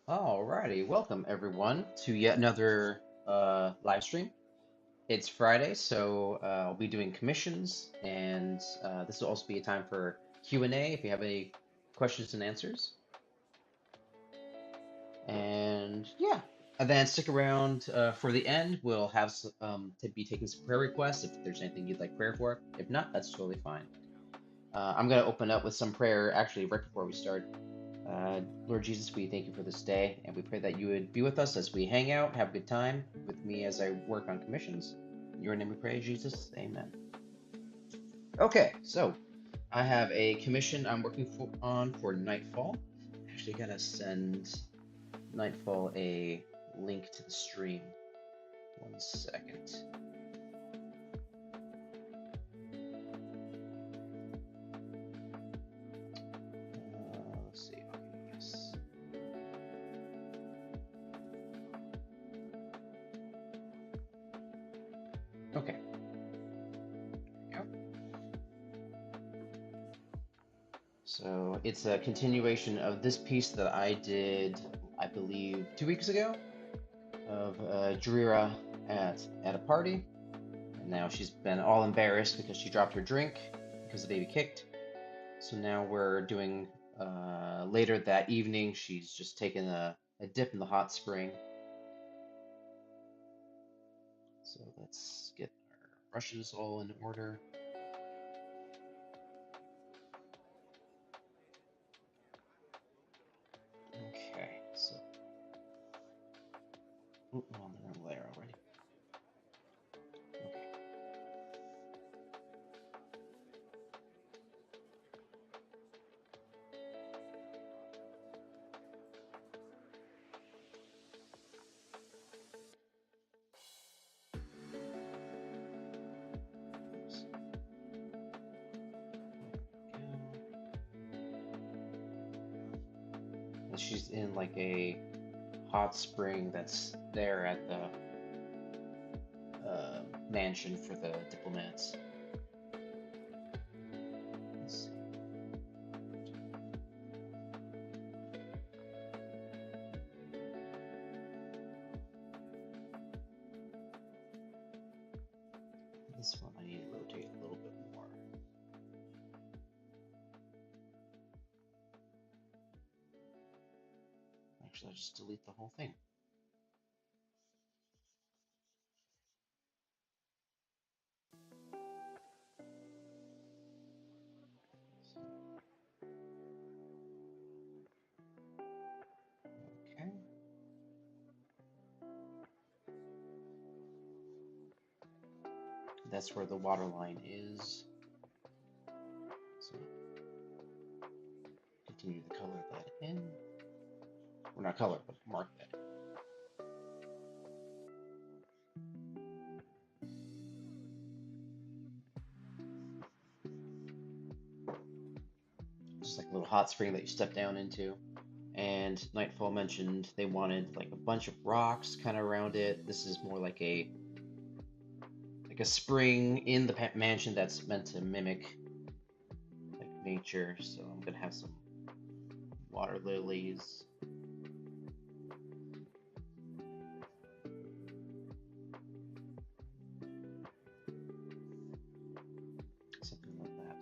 Alrighty, welcome everyone to yet another live stream. It's Friday, so I'll be doing commissions, and this will also be a time for Q&A if you have any questions and answers. And yeah, and then stick around for the end. We'll have to be taking some prayer requests if there's anything you'd like prayer for. If not, that's totally fine. I'm going to open up with some prayer actually right before we start. Lord Jesus, we thank you for this day, and we pray that you would be with us as we hang out, have a good time with me as I work on commissions. In your name we pray, Jesus. Amen. Okay, so I have a commission I'm working on for Nightfall. Actually, gotta send Nightfall a link to the stream. 1 second. Let's see. Okay, yes. Okay. There we go. So it's a continuation of this piece that I did, I believe, 2 weeks ago of Jarira at a party. And now she's been all embarrassed because she dropped her drink because the baby kicked. So now we're doing later that evening, she's just taken a dip in the hot spring. So let's get our brushes all in order. Okay, so oh, I'm on the wrong layer already. Okay. Oops. And she's in like a hot spring that's there at the mansion for the diplomats. Let's see. This one I need to rotate a little bit more. Actually, I'll just delete the whole thing. Okay. That's where the water line is. So continue to color that in. Or not color, but mark that. Just like a little hot spring that you step down into. And Nightfall mentioned they wanted like a bunch of rocks kind of around it. This is more like a spring in the mansion that's meant to mimic like nature. So I'm gonna have some water lilies. Something like that.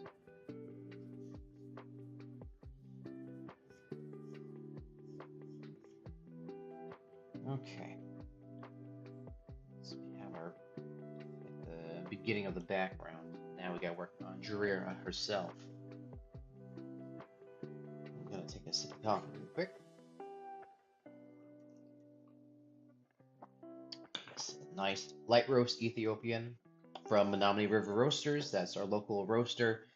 Okay. So we have our at the beginning of the background. Now we gotta work on Jarira herself. I'm gonna take a sip of coffee real quick. It's a nice light roast Ethiopian from Menominee River Roasters. That's our local roaster.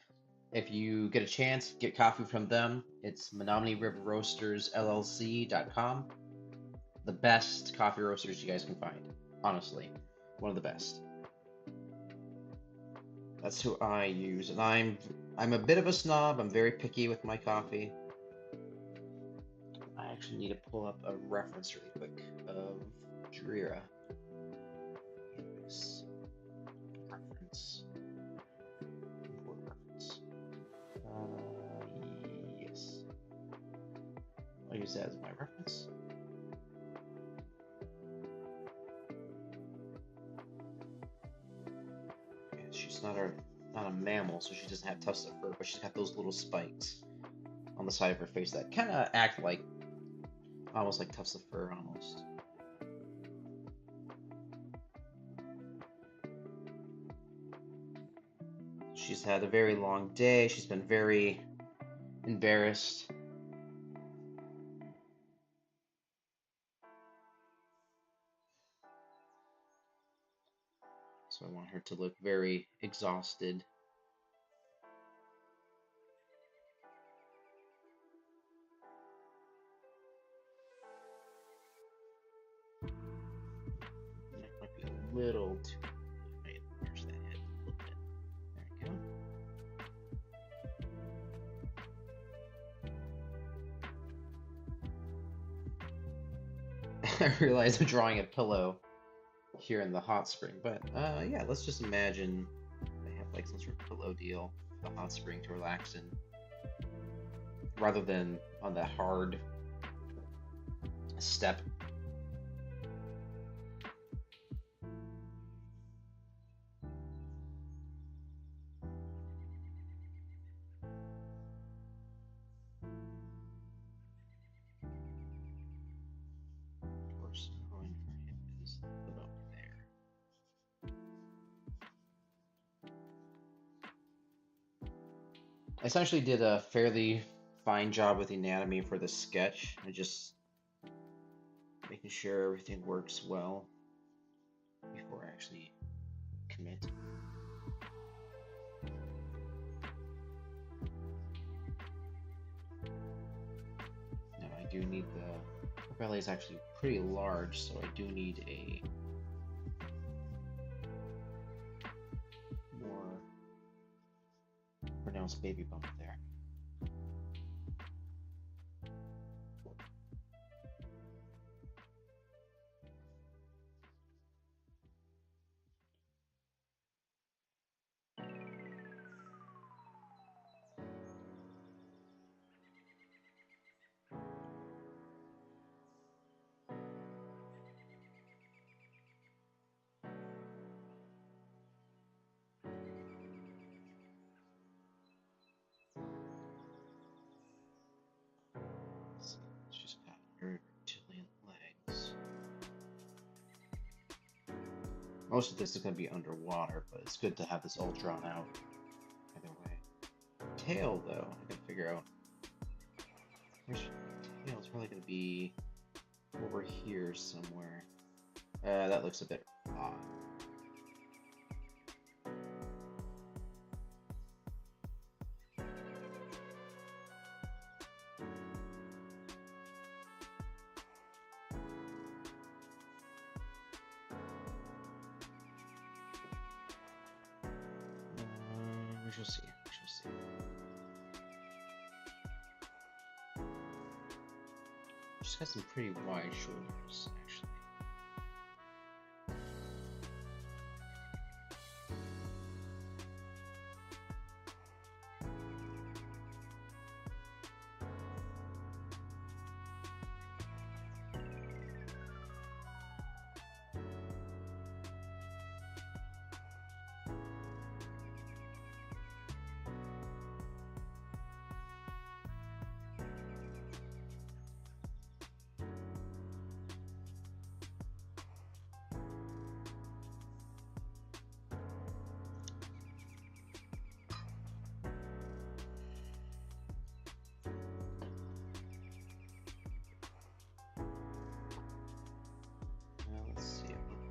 If you get a chance, get coffee from them. It's Menominee River Roasters LLC.com. The best coffee roasters you guys can find. Honestly, one of the best. That's who I use, and I'm a bit of a snob. I'm very picky with my coffee. I actually need to pull up a reference really quick of Jarira. Reference. Import reference. Yes. I'll use that as my reference. She's not a mammal, so she doesn't have tufts of fur, but she's got those little spikes on the side of her face that kind of act like almost like tufts of fur, almost. She's had a very long day. She's been very embarrassed. So I want her to look very exhausted. That might be a little too. I might push that head a little bit. There we go. I realize I'm drawing a pillow here in the hot spring, but yeah, let's just imagine they have like some sort of pillow deal, the hot spring to relax in, rather than on that hard step. Torso and her hip is about there. I essentially did a fairly fine job with the anatomy for the sketch. I just making sure everything works well before I actually commit. Now I do need the belly is actually pretty large, so I do need a more pronounced baby bump there. Let's just pat her reptilian legs. Most of this is going to be underwater, but it's good to have this all drawn out either way. Tail, though, I gotta figure out. Where's tail? It's probably going to be over here somewhere. That looks a bit odd. We shall see. We shall see. She's got some pretty wide shoulders, actually.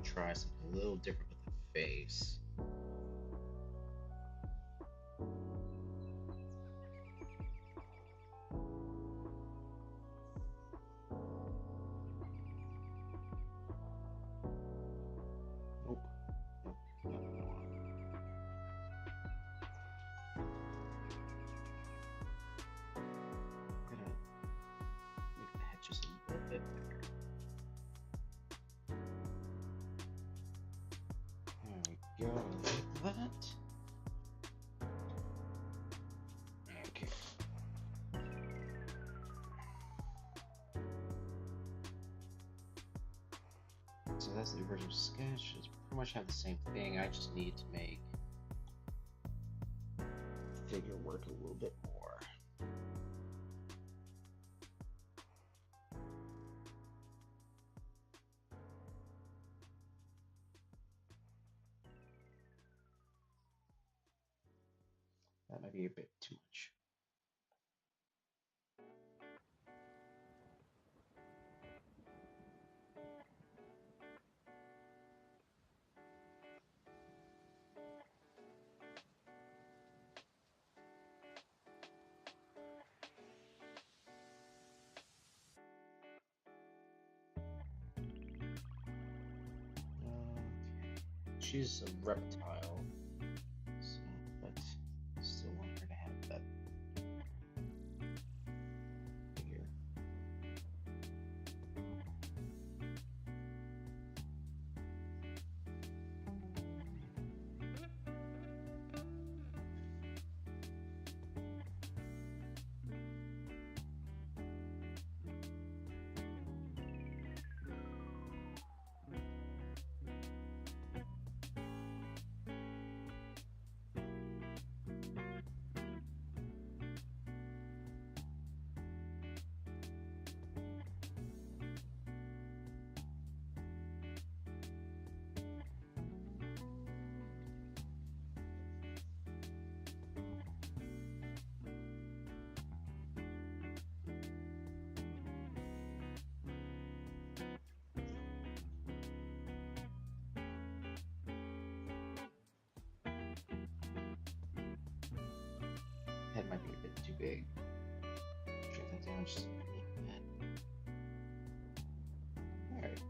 Try something a little different with the face. Nope. Nope. Nope. I'm gonna make the head just a little bit bigger. Go like that. Okay. So that's the original sketch. It's pretty much have the same thing. I just need to make figure work a little bit more. That might be a bit too much. She's a reptile, so, but still want her to have that figure. Head might be a bit too big. Shrink that down just a little bit. Alright.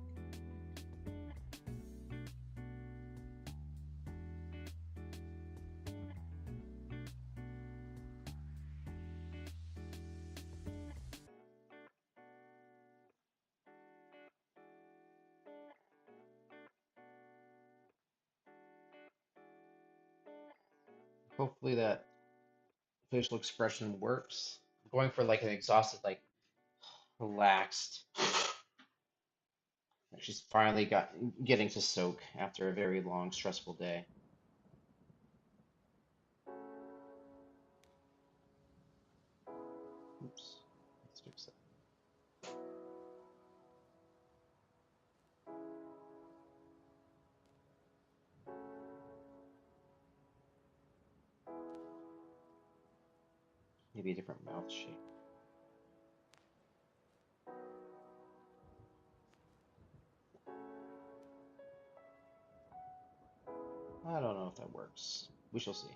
Hopefully that facial expression works. I'm going for like an exhausted, like relaxed. She's finally getting to soak after a very long, stressful day. Oops. Let's fix that. Maybe a different mouth shape. I don't know if that works. We shall see.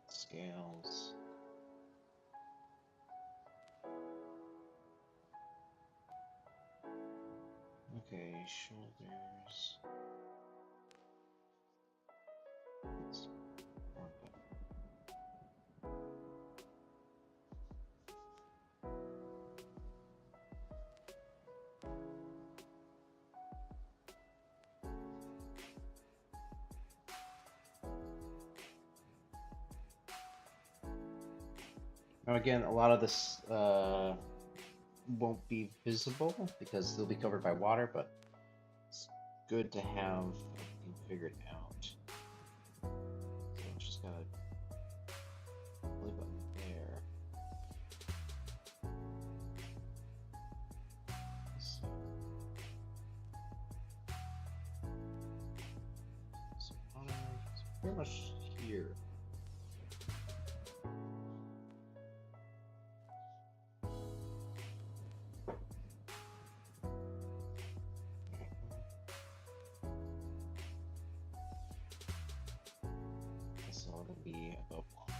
Scales. Okay, shoulders. Let's mark that. Now again, a lot of this won't be visible because they'll be covered by water, but it's good to have everything figured out. So I just gotta play button there. So water is pretty much here. This all gonna be above water.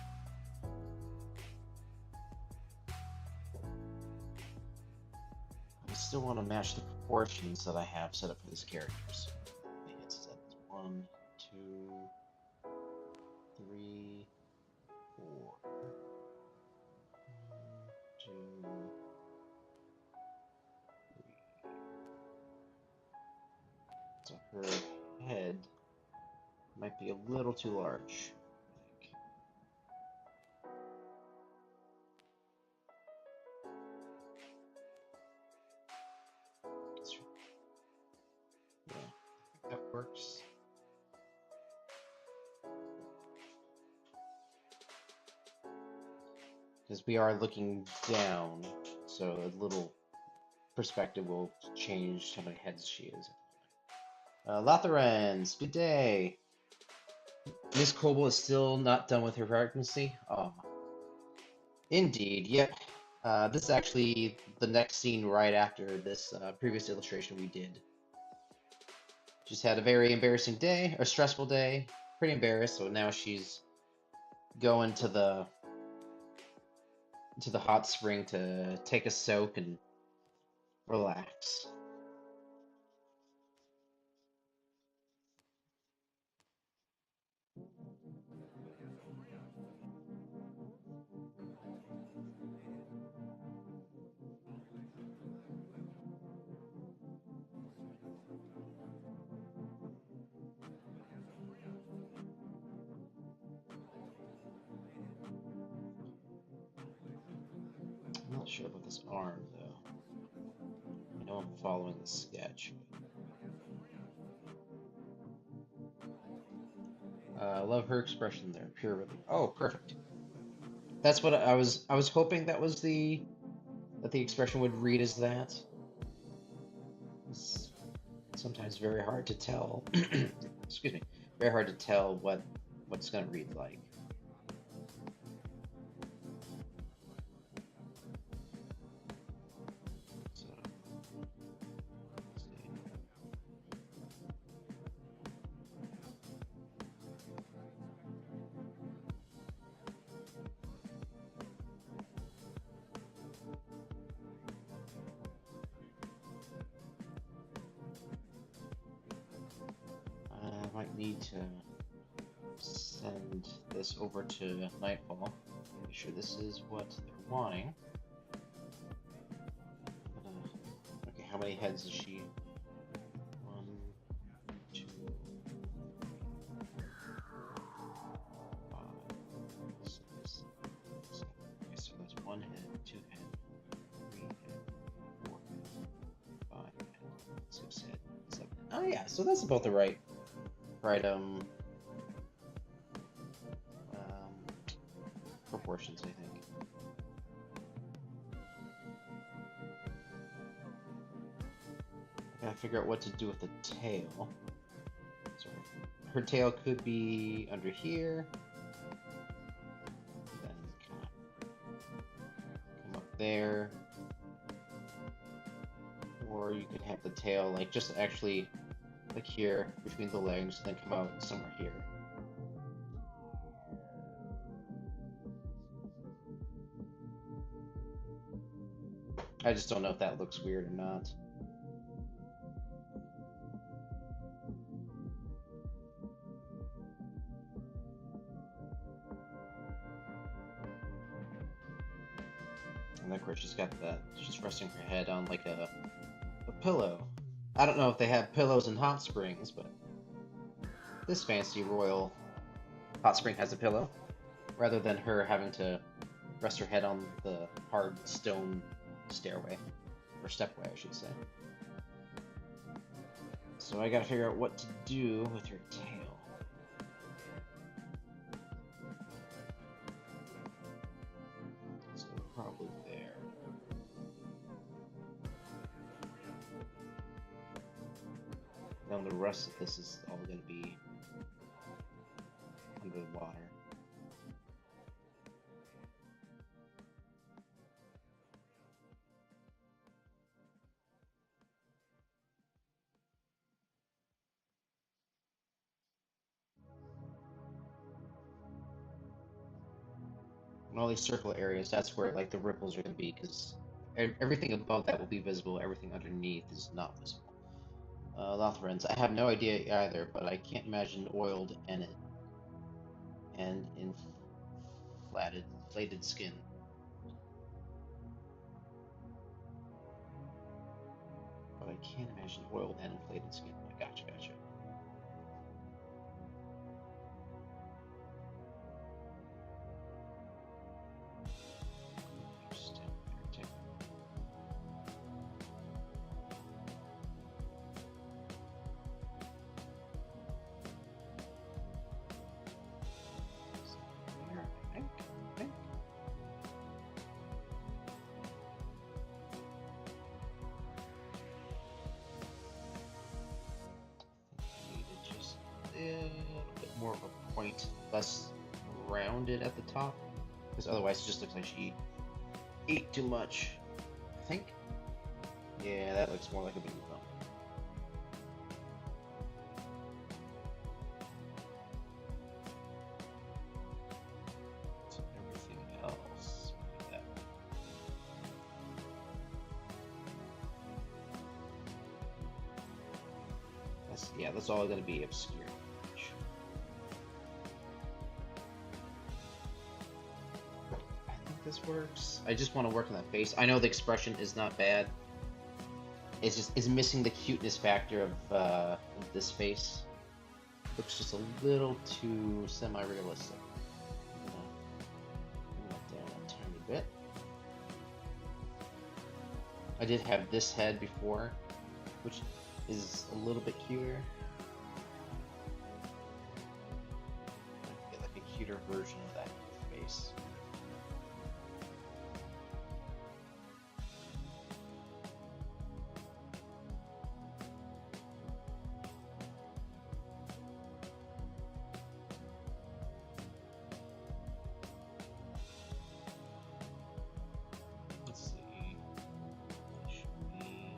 I still want to match the proportions that I have set up for these characters. I think it's set 1, 2, 3, 4. 1, 2, 3. So her head might be a little too large, I think. Yeah, I think that works. because we are looking down, so a little perspective will change how many heads she is. Lotharans, good day. Miss Coble is still not done with her pregnancy? Oh, indeed, yep. This is actually the next scene right after this previous illustration we did. She's had a very embarrassing day, or stressful day, pretty embarrassed, so now she's going to the hot spring to take a soak and relax. I'm not sure about this arm, though. I know I'm following the sketch. I love her expression there, pure relief. Oh, perfect. That's what I was hoping that was the expression would read as that. It's sometimes very hard to tell. Excuse me. Very hard to tell what's gonna read like. So, let's see. I might need to send this over to Nightfall. Make sure this is what they're wanting. Okay, how many heads is she? 1, 2, 5, 6, 7. Okay, so that's 1 head, 2 head, 3 head, 4 head, 5 head, 6 head, 7. Oh yeah, so that's about the right proportions, I think. I gotta figure out what to do with the tail. So her tail could be under here, then come up there, or you could have the tail like just actually like here between the legs, then come out somewhere here. I just don't know if that looks weird or not. And of course she's resting her head on like a pillow. I don't know if they have pillows in hot springs, but this fancy royal hot spring has a pillow, rather than her having to rest her head on the hard stone stairway, or stepway, I should say. So I gotta figure out what to do with her tail. So probably there. Then the rest of this is all gonna be under the water. And all these circle areas, that's where like the ripples are gonna be, because everything above that will be visible, everything underneath is not visible. Lothrans, I have no idea either, but I can't imagine oiled and inflated skin. But I can't imagine oiled and inflated skin. Gotcha. more of a point, less rounded at the top, because otherwise it just looks like she ate too much. I think. Yeah, that looks more like a baby bump. So everything else, like that. That's all going to be obscure. I think this works. I just want to work on that face. I know the expression is not bad. It's missing the cuteness factor of this face. Looks just a little too semi-realistic. I'm gonna bring that down a tiny bit. I did have this head before, which is a little bit cuter. Get like a cuter version of that face. Let's see. Should be.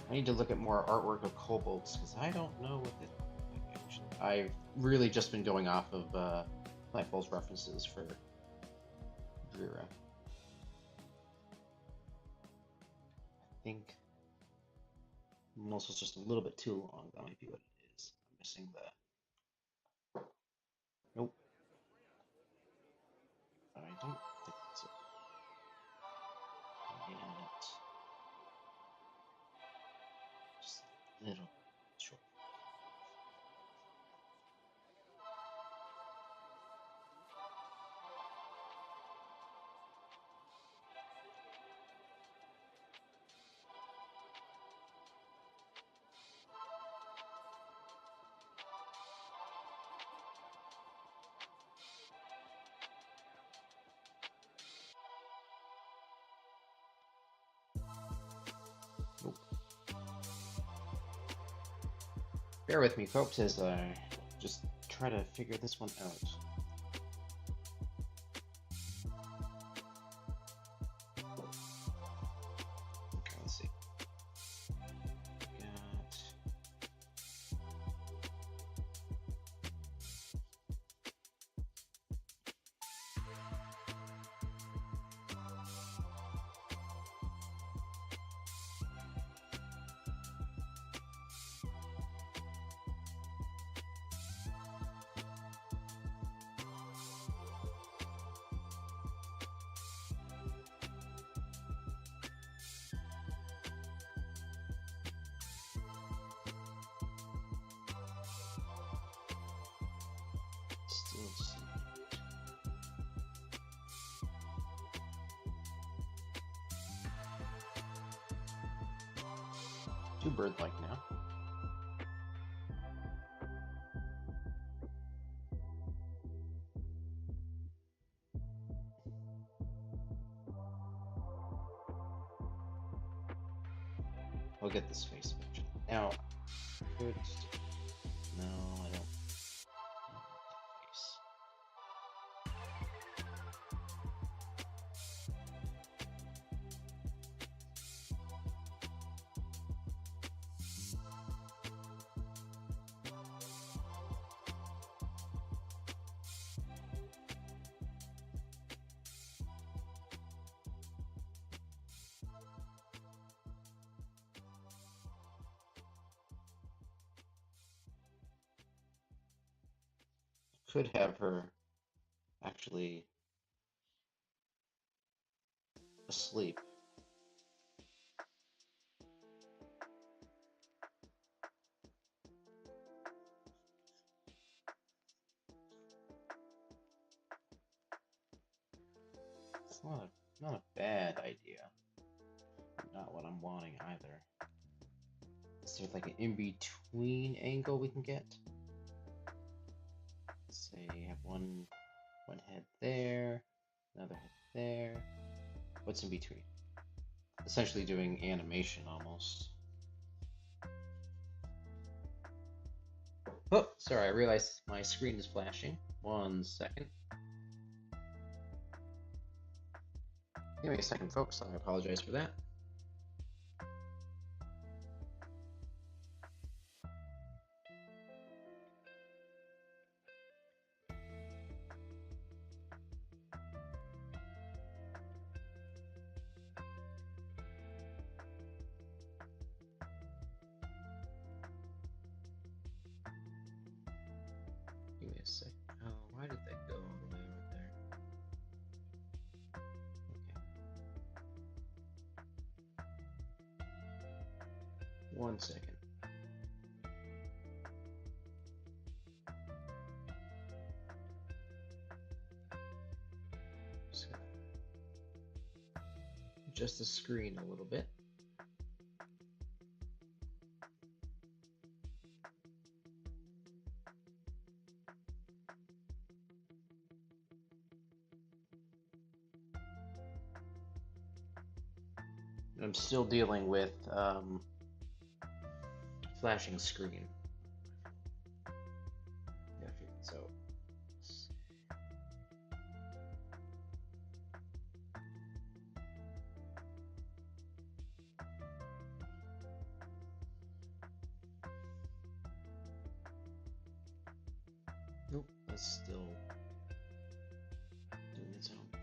I need to look at more artwork of kobolds because I don't know what they look like actually. I've really just been going off of Nightfall's references for Drira. I think most was just a little bit too long. That might be what it is. I'm missing the. Nope. I don't think that's it. And just a little short. Nope. Bear with me, folks, as I just try to figure this one out. Okay, let's see. Got. Still see. Too bird-like now. I'll get this face eventually. Now, could. No, I don't. That face. Could have her actually asleep. It's not a bad idea. Not what I'm wanting either. Is there like an in-between angle we can get? Let's say you have one head there, another head there. What's in between? essentially doing animation almost. Oh, sorry, I realized my screen is flashing. 1 second. Give me a second, folks. I apologize for that. Give me a second. Oh, why did that go all the way over there? Okay. 1 second. Just gonna adjust the screen a little bit. I'm still dealing with flashing screen. Yeah, so. Nope, that's still doing its own thing.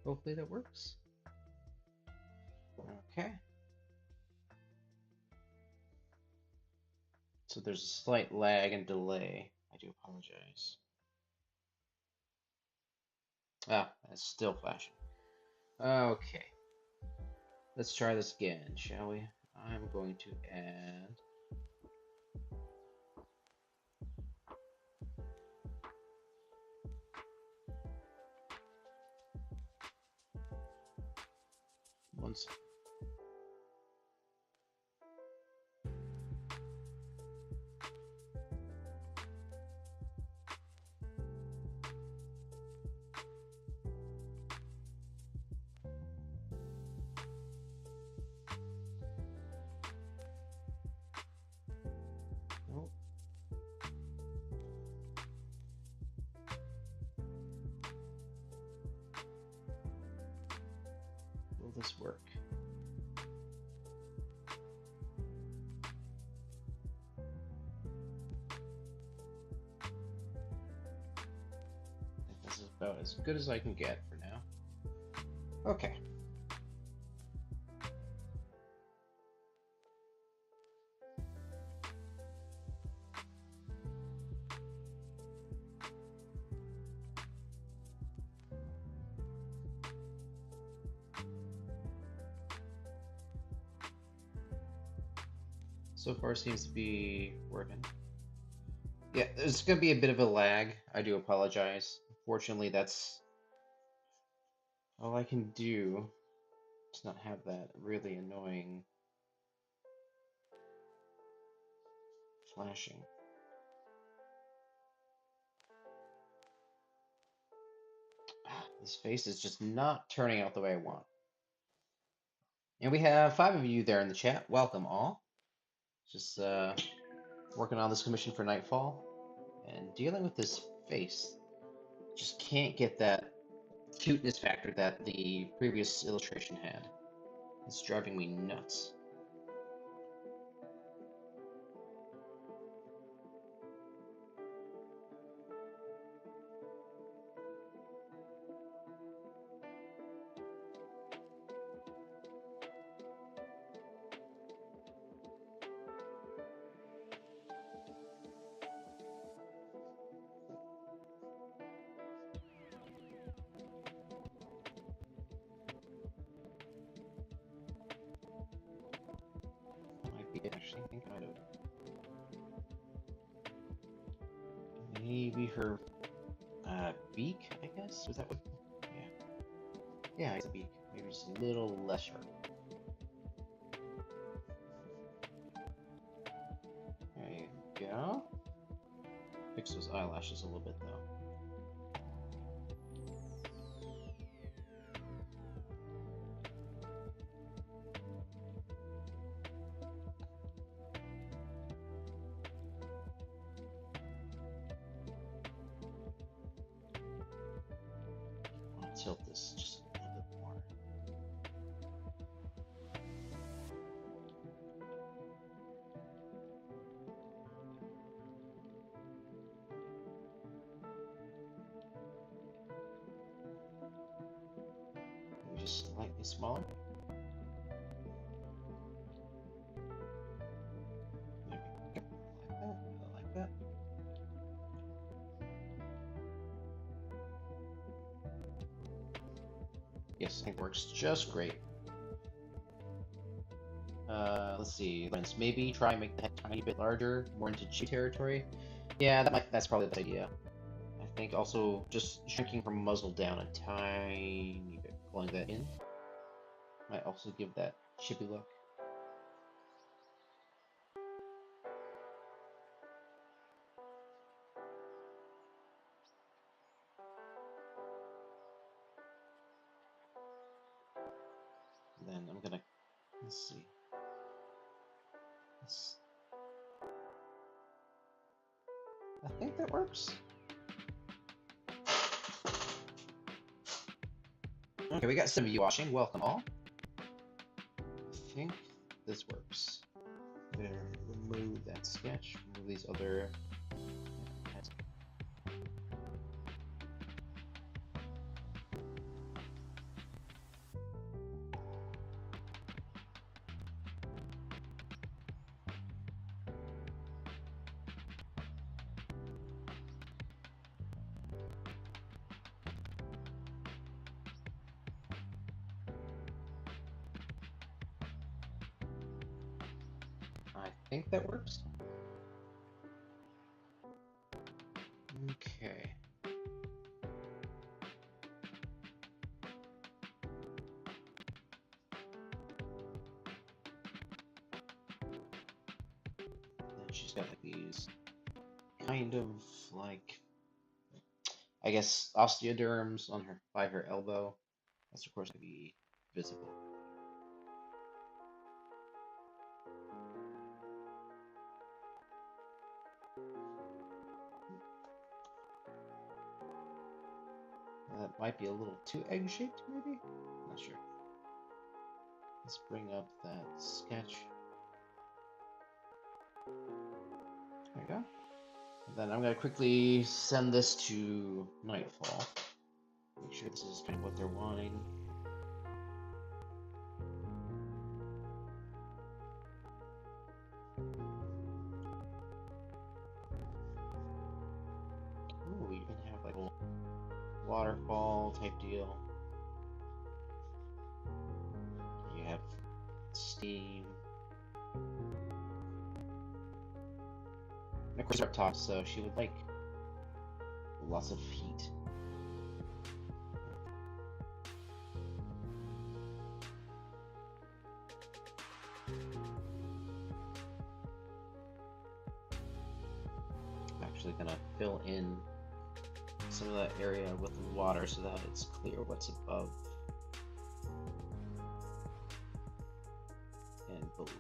Hopefully that works. Okay. So there's a slight lag and delay. I do apologize. Ah, it's still flashing. Okay. Let's try this again, shall we? I'm going to add one second. Nope. Will this work? I think this is about as good as I can get for now. Okay. So far seems to be working. Yeah, there's going to be a bit of a lag. I do apologize. Unfortunately, that's all I can do. Just not have that really annoying flashing. This face is just not turning out the way I want. And we have 5 of you there in the chat. Welcome all. Just working on this commission for Nightfall and dealing with this face. Just can't get that cuteness factor that the previous illustration had. It's driving me nuts. Might be actually thinking about it. Maybe her beak, I guess? Was that what? Yeah. Yeah, it's a beak. Maybe just a little less sharp. There you go. fix those eyelashes a little bit though. I'll tilt this just a little bit more. Maybe just slightly smaller. There we go. Like that. Yes, I think it works just great. Let's see. Maybe try and make the head a tiny bit larger, more into G territory. Yeah, that's probably the best idea. I think also just shrinking from muzzle down a tiny bit, pulling that in, might also give that chippy look. And then I'm gonna, let's see. I think that works. Okay, we got some of you watching. Welcome all. I think this works. I'm gonna remove that sketch, remove these other. I think that works. Okay. Then she's got like these kind of like, I guess, osteoderms on her by her elbow. That's of course going to be visible. That might be a little too egg-shaped, maybe? Not sure. Let's bring up that sketch. There we go. And then I'm going to quickly send this to Nightfall. Make sure this is kind of what they're wanting. Ooh, we even have like a little waterfall type deal. You have steam. And of course, up top, so she would like lots of heat. I'm actually gonna fill in some of that area with water so that it's clear what's above and below.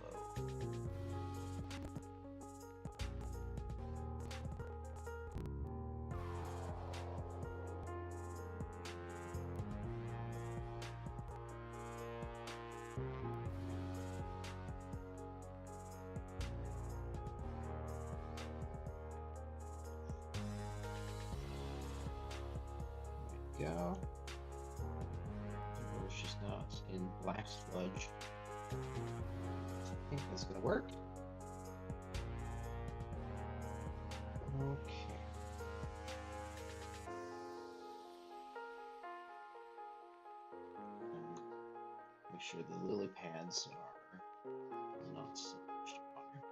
There we go. Notice she's not in black sludge. I think that's gonna work. Okay. Make sure the lily pads are not submerged in water.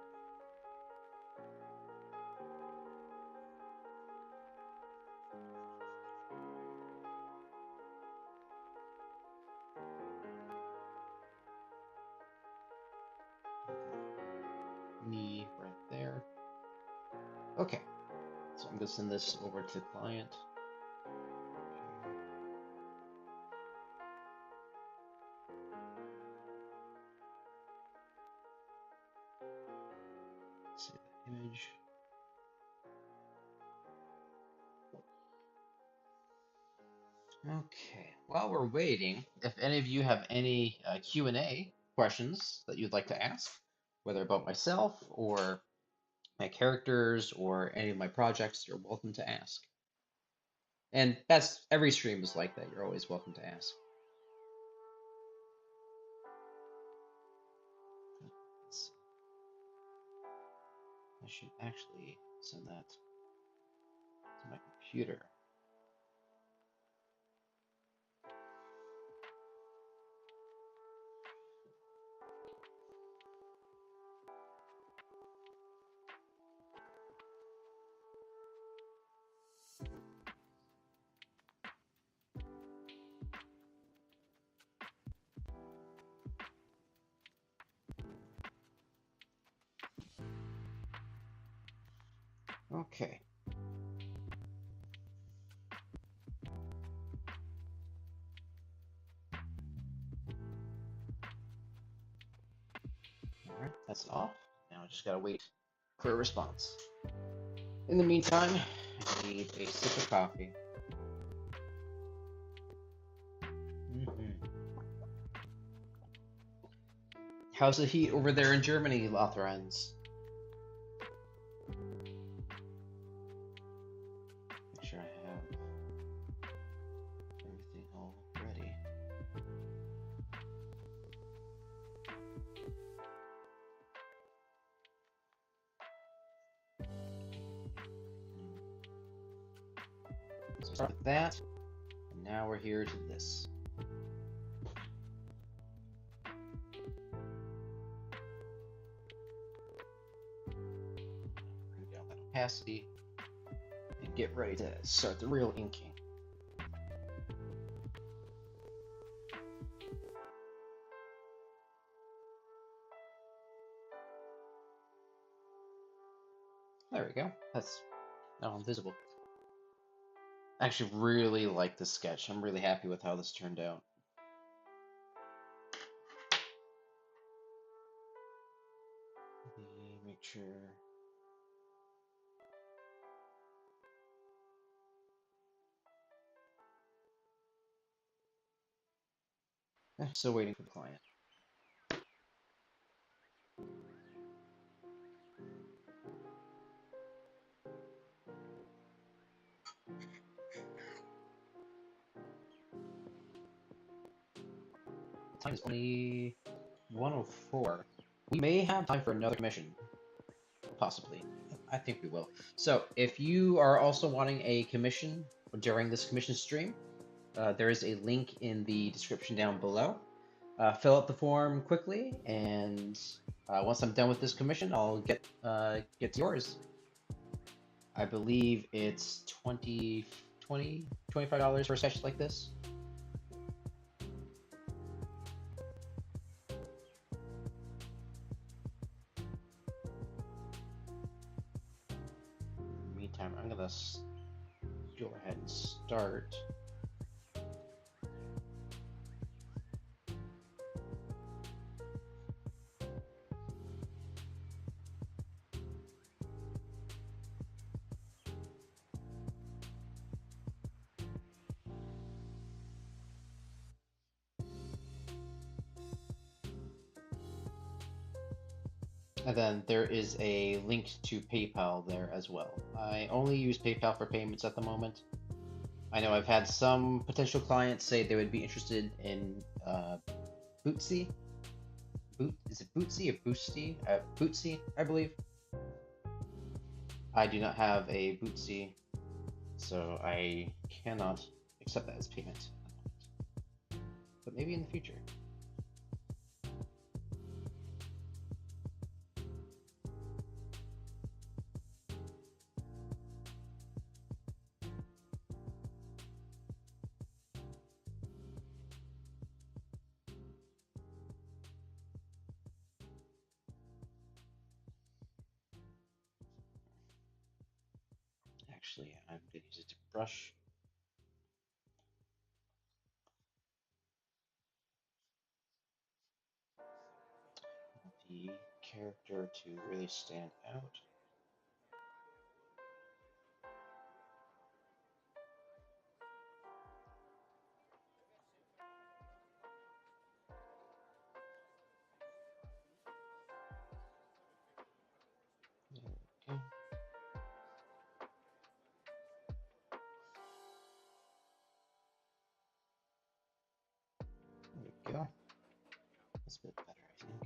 Knee right there. Okay. So I'm going to send this over to the client. Save that image. Okay, while we're waiting, if any of you have any Q&A questions that you'd like to ask, whether about myself or my characters or any of my projects, you're welcome to ask. And that's every stream is like that. You're always welcome to ask. I should actually send that to my computer. Okay. All right, that's off. Now I just gotta wait for a response. In the meantime, I need a sip of coffee. How's the heat over there in Germany, Lothrans? Make sure I have everything all ready. So start with that, and now we're here to this. Bring down that opacity and get ready to start the real inking. There we go. That's now invisible. I actually really like this sketch. I'm really happy with how this turned out. Make sure. Still waiting for the client. Time is only 1:04. We may have time for another commission, possibly. I think we will. So, if you are also wanting a commission during this commission stream, there is a link in the description down below. Fill out the form quickly, and once I'm done with this commission, I'll get yours. I believe it's $25 for a session like this. In the meantime, I'm gonna go ahead and start. And then there is a link to PayPal there as well. I only use PayPal for payments at the moment. I know I've had some potential clients say they would be interested in Bootsy. Is it Bootsy or Boosty? Bootsy, I believe. I do not have a Bootsy, so I cannot accept that as payment. But maybe in the future. Actually, I'm going to use a different brush. The character to really stand out. There we go. There we go. That's a bit better, I think.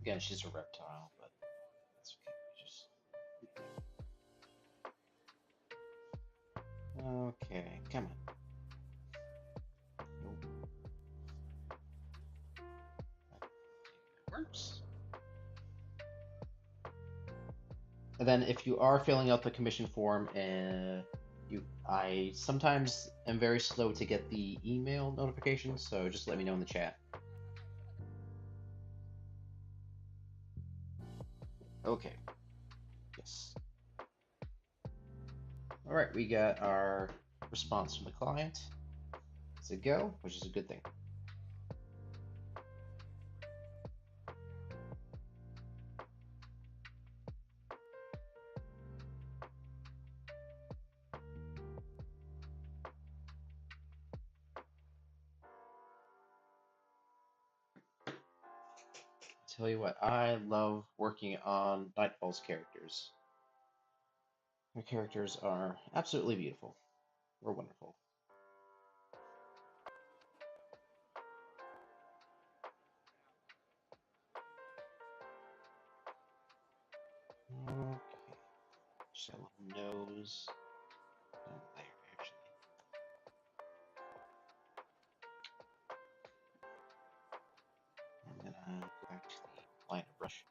Again, she's a reptile, but that's okay. Okay, come on. Nope. That works. And then if you are filling out the commission form, I sometimes am very slow to get the email notifications, so just let me know in the chat. Okay. Yes. All right, we got our response from the client. It's a go, which is a good thing. Tell you what, I love working on Nightfall's characters. Her characters are absolutely beautiful. Or wonderful. Okay. Just got a little nose down there, actually. I'm gonna go back to the liner brush.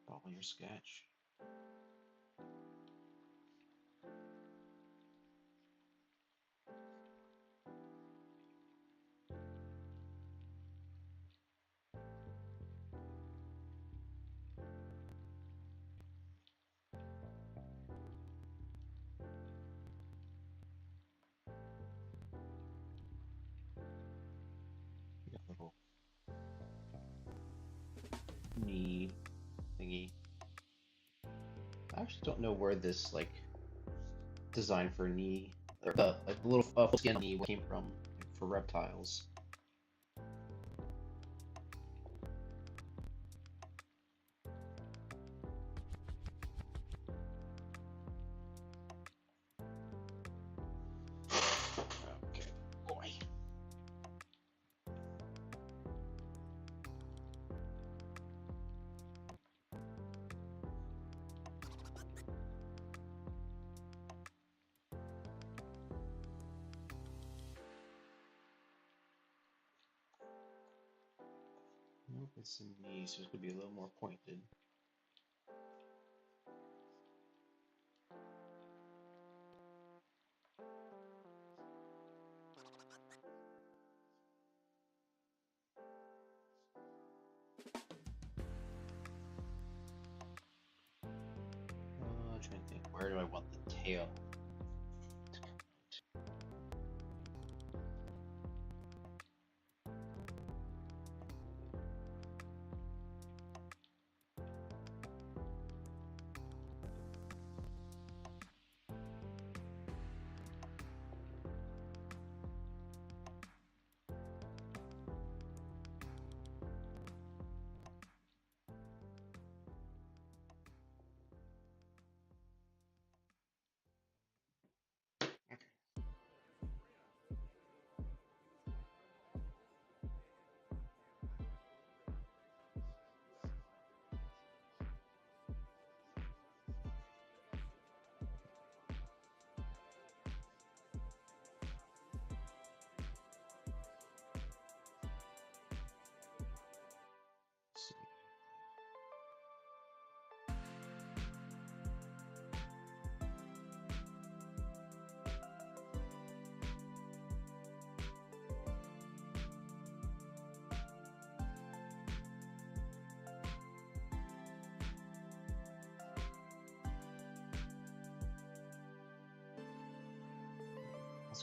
Follow your sketch. You got a little knee thingy. I actually don't know where this design for knee or like the little full skin knee came from for reptiles. Okay, boy. Nope, it's a knee, so it's gonna be a little more pointed. I'm trying to think, where do I want the tail to come out?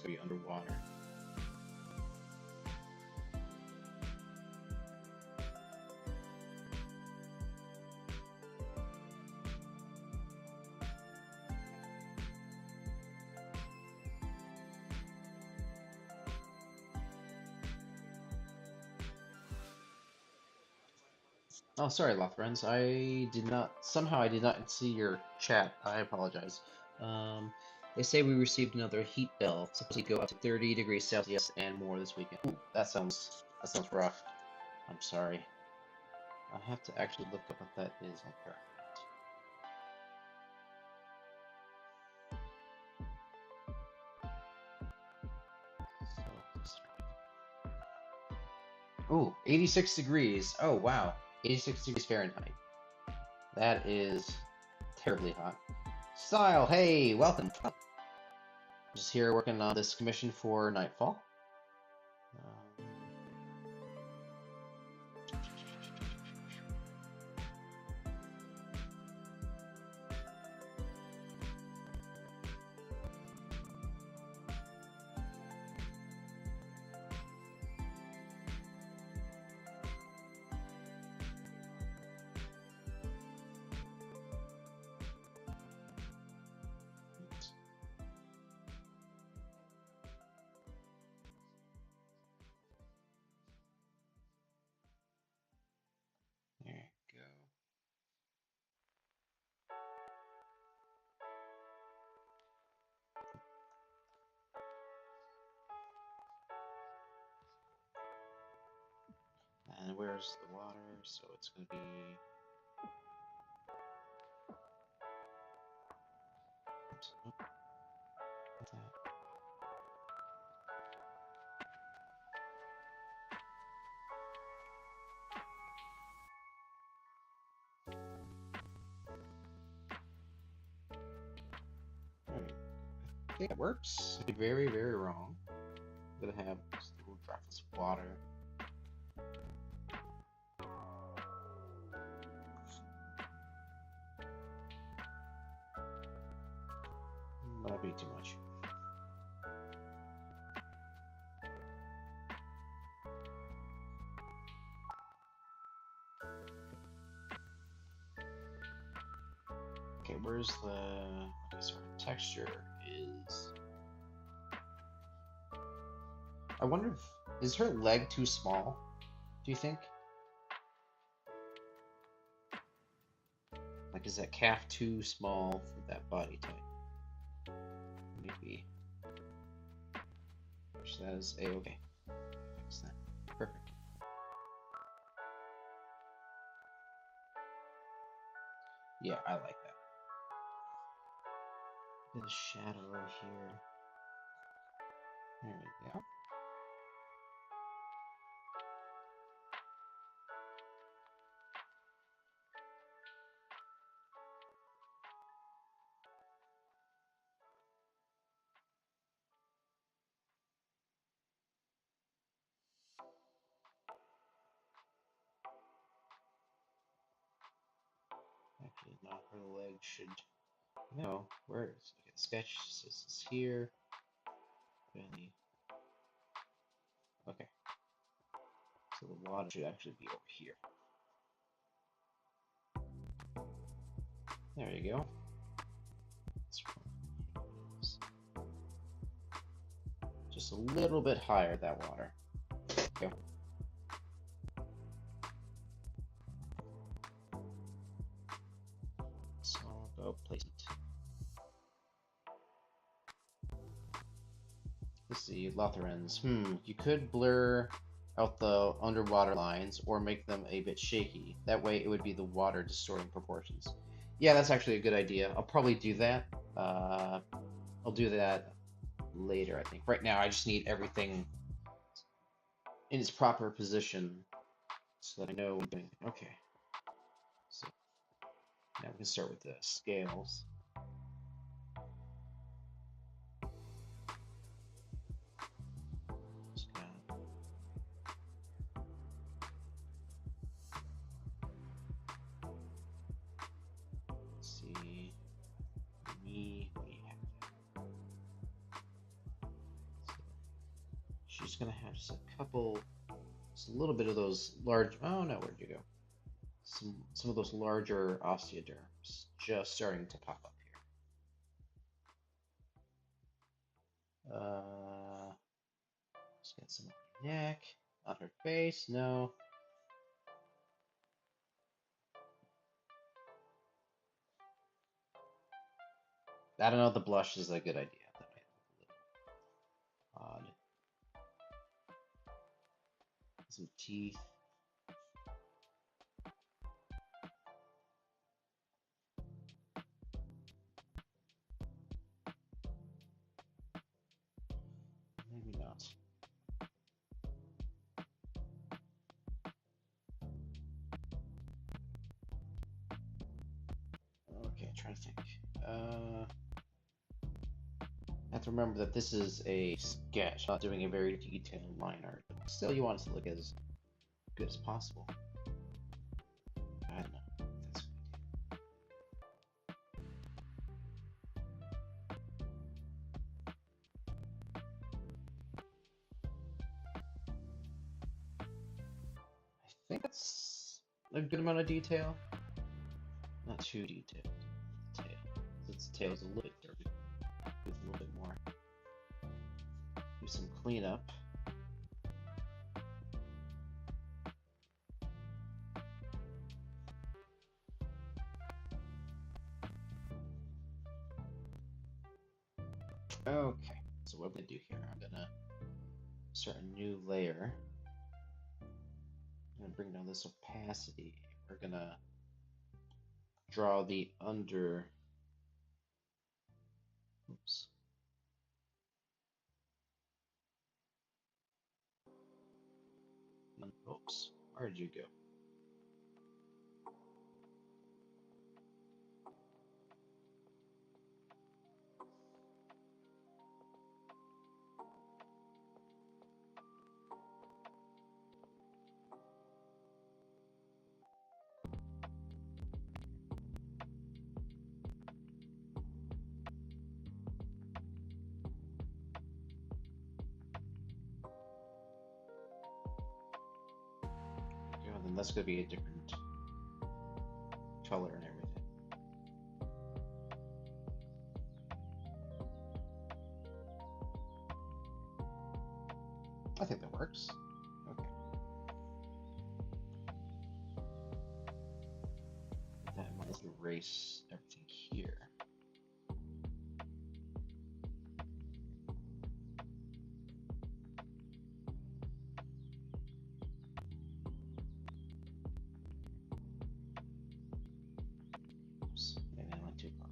It's going to be underwater. Oh, sorry, Lothrens. Somehow I did not see your chat. I apologize. They say we received another heat bill, supposed to go up to 30 degrees Celsius and more this weekend. Ooh, that sounds rough. I'm sorry. I have to actually look up what that is on Fahrenheit. Ooh, 86 degrees. Oh, wow. 86 degrees Fahrenheit. That is terribly hot. Style, hey, welcome. Just here working on this commission for Nightfall. There you go. And where's the water? So it's going to be... Oops, what's that? Alright. I think it works. I could be very, very wrong. I'm going to have just little droplets of water. That'll be too much. Okay, where's the... Okay, so our texture is... I wonder if... Is her leg too small? Do you think? Like, is that calf too small for that body type? Maybe. Which that is A-okay. Fix that. Perfect. Yeah, I like that. Bit of shadow here. There we go. Actually, not her leg should... No, where is it? Okay, the sketch says it's here. Belly. Okay. So the water should actually be over here. There you go. Just a little bit higher, that water. Go. It's all about placement. Let's see, Lothrens. You could blur out the underwater lines or make them a bit shaky. That way it would be the water distorting proportions. Yeah, that's actually a good idea. I'll probably do that. I'll do that later, I think. Right now, I just need everything in its proper position so that I know what I'm doing. Okay. So now we can start with the scales. gonna have just a couple, just a little bit of those large. Oh no, where'd you go? Some of those larger osteoderms just starting to pop up here. Let's get some on her neck, on her face. No. I don't know if the blush is a good idea. That might look a little odd. Some teeth. Maybe not. Okay, trying to think. I have to remember that this is a sketch, not doing a very detailed line art, but still you want it to look as good as possible. I don't know. That's I think that's a good amount of detail. Not too detailed. The tail. Its tail is a little bit dirty. With a little bit more. Do some cleanup. Okay, so what I'm gonna do here, I'm gonna start a new layer. I'm gonna bring down this opacity. We're gonna draw the under. Oops. Oops. Where'd you go? And then that's gonna be a different color and everything. I think that works. Okay. Then let's erase everything here. Oops, maybe I went too far.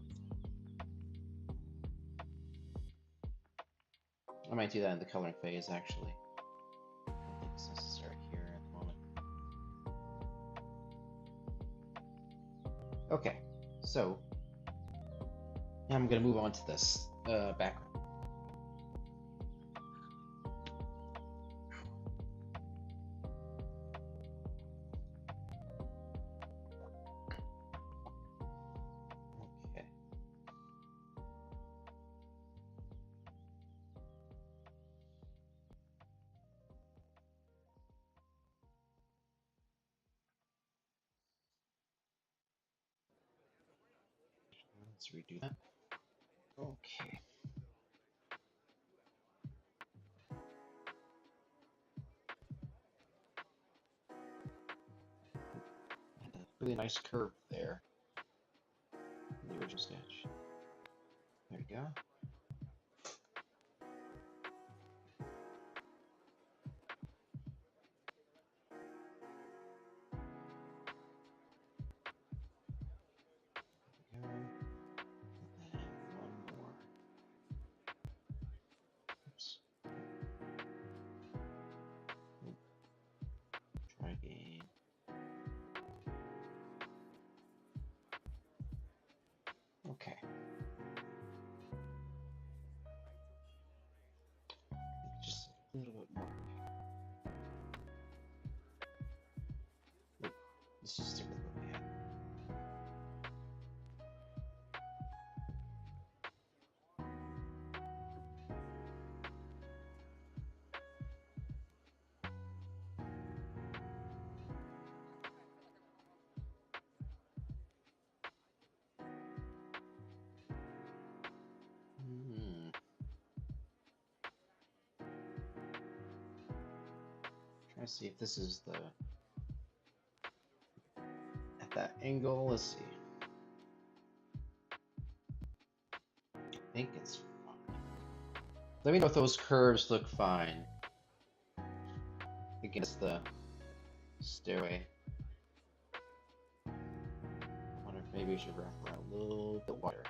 I might do that in the coloring phase, actually. I don't think it's necessary here at the moment. Okay, so now I'm going to move on to this background. Okay. Let's redo that. Okay. And a really nice curve there in the original sketch. There we go. There we go. And then one more. Oops. Try again. Okay. Just a little bit more. Let's just stick with what we have. Let's see if this is the at that angle. Let's see. I think it's fine. Let me know if those curves look fine against the stairway. I wonder if maybe we should wrap around a little bit wider.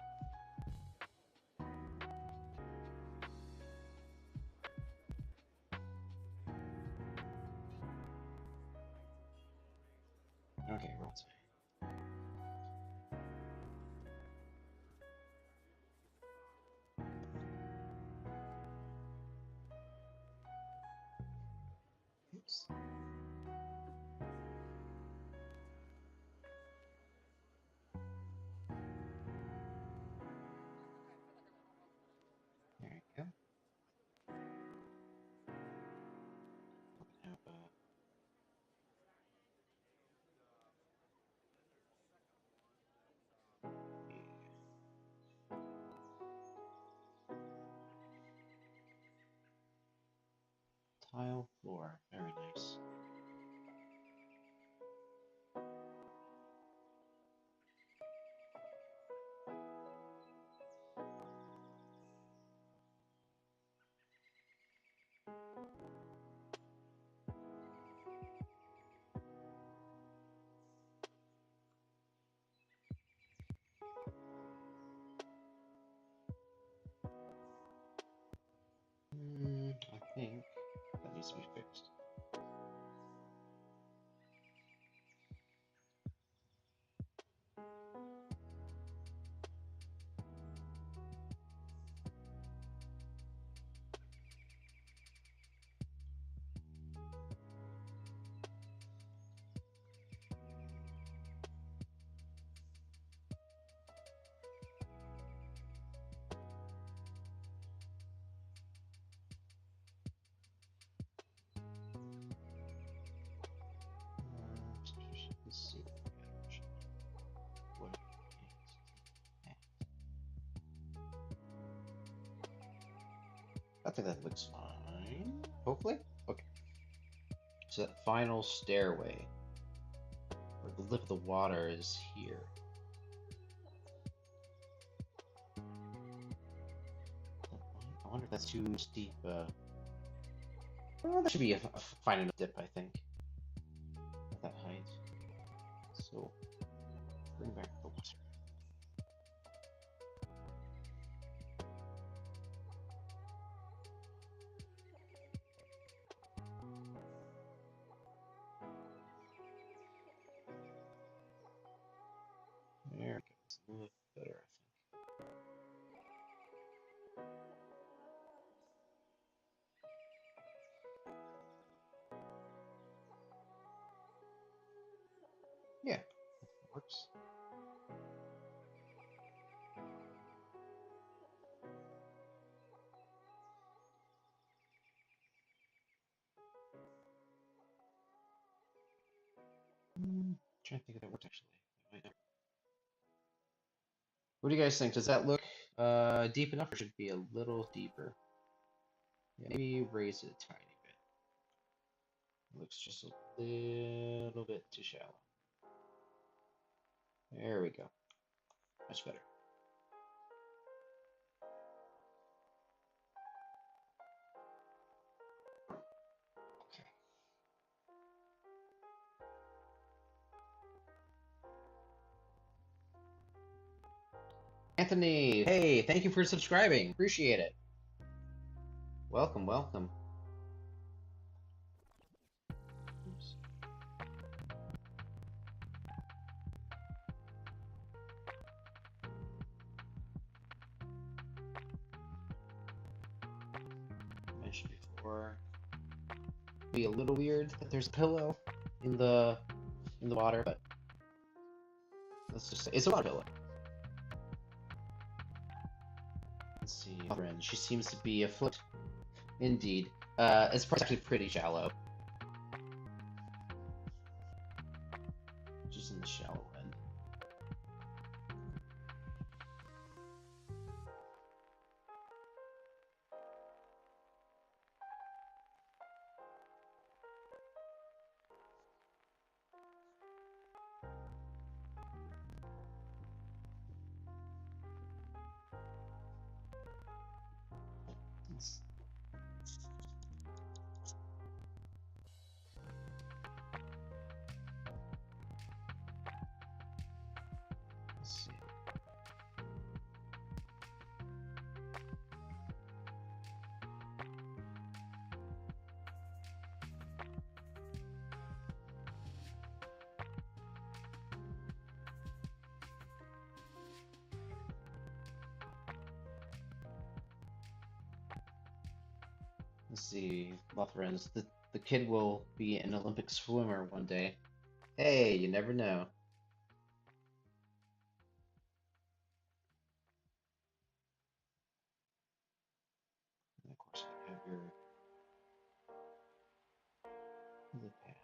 Okay, rotate. Oops. There you go. Have tile floor. Very nice. I think that needs to be fixed. Let's see. What I think that looks fine. Hopefully. Okay. So that final stairway, where the lip of the water is here. I wonder if that's too steep. Well, that should be a fine enough dip, I think, at that height. So, bring back the water. There it goes. A little better, I think. Yeah, that works. Trying to think if that works actually. What do you guys think? Does that look deep enough, or should it be a little deeper? Yeah, maybe raise it a tiny bit. Looks just a little bit too shallow. There we go. Much better. Okay. Anthony, hey, thank you for subscribing. Appreciate it. Welcome, welcome. Oops. I mentioned before, be a little weird that there's a pillow in the water, but let's just say it's a water pillow. Let's see. Friend, she seems to be afoot. Indeed. It's actually pretty shallow. Just in the shallow end. Let's see, Lutherans. The kid will be an Olympic swimmer one day. Hey, you never know. And of course, you have your lip pad.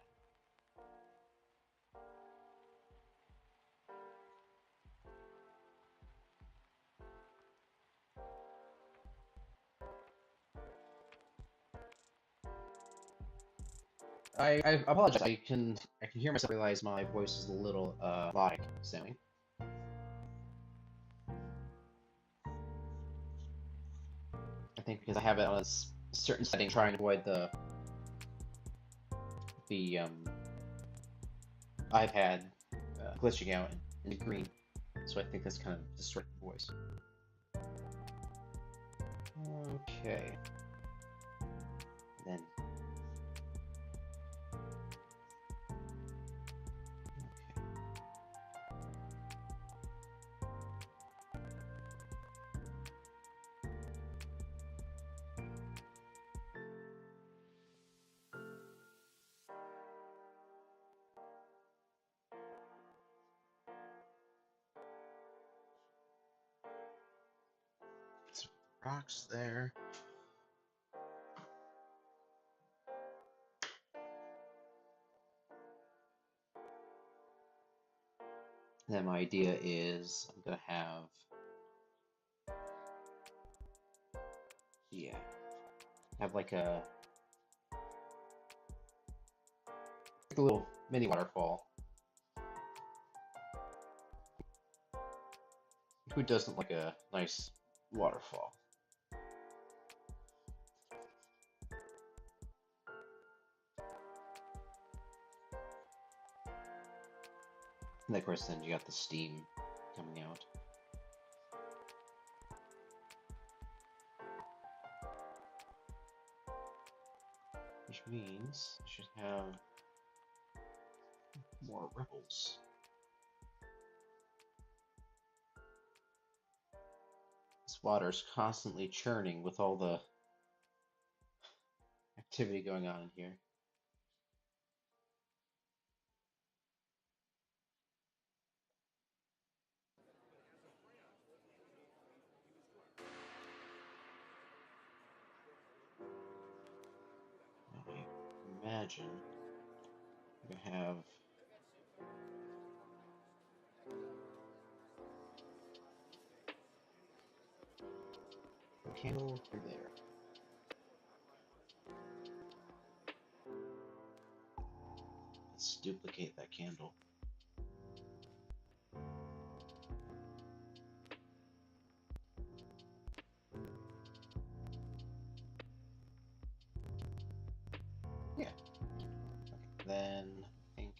I apologize. I can hear myself realize my voice is a little robotic sounding. I think because I have it on a certain setting, trying to avoid the iPad glitching out in the green. So I think that's kind of distorting the voice. Okay. Then. Okay. Some rocks there. And then my idea is I'm gonna have, yeah, have like a little mini waterfall. Who doesn't like a nice waterfall? And of course, then you got the steam coming out. Which means I should have more ripples. This water's constantly churning with all the activity going on in here. I imagine we have a candle through there. Let's duplicate that candle. Yeah. Okay. Then I think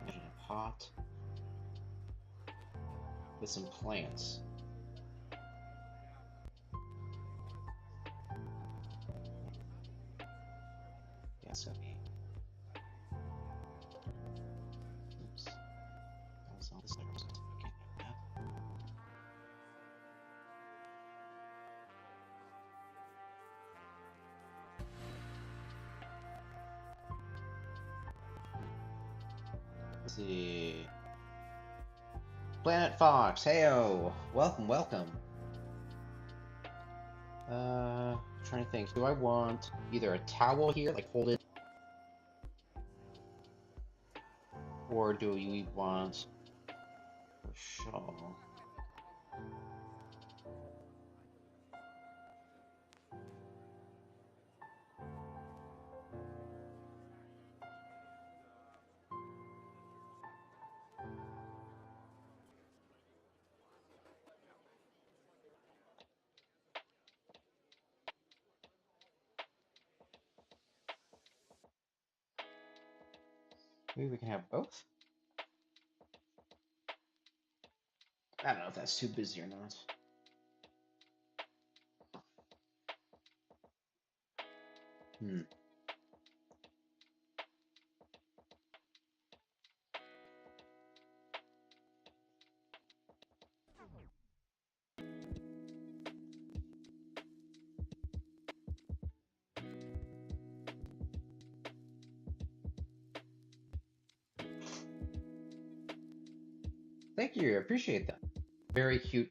imagine a pot with some plants. Yeah, it's gonna be. Oops. That was all this there. I can't have that. Let's see. Planet Fox, heyo! Welcome, welcome. Trying to think. Do I want either a towel here, like hold it, or do we want a shawl? Maybe we can have both? I don't know if that's too busy or not. Hmm. Thank you. I appreciate that. Very cute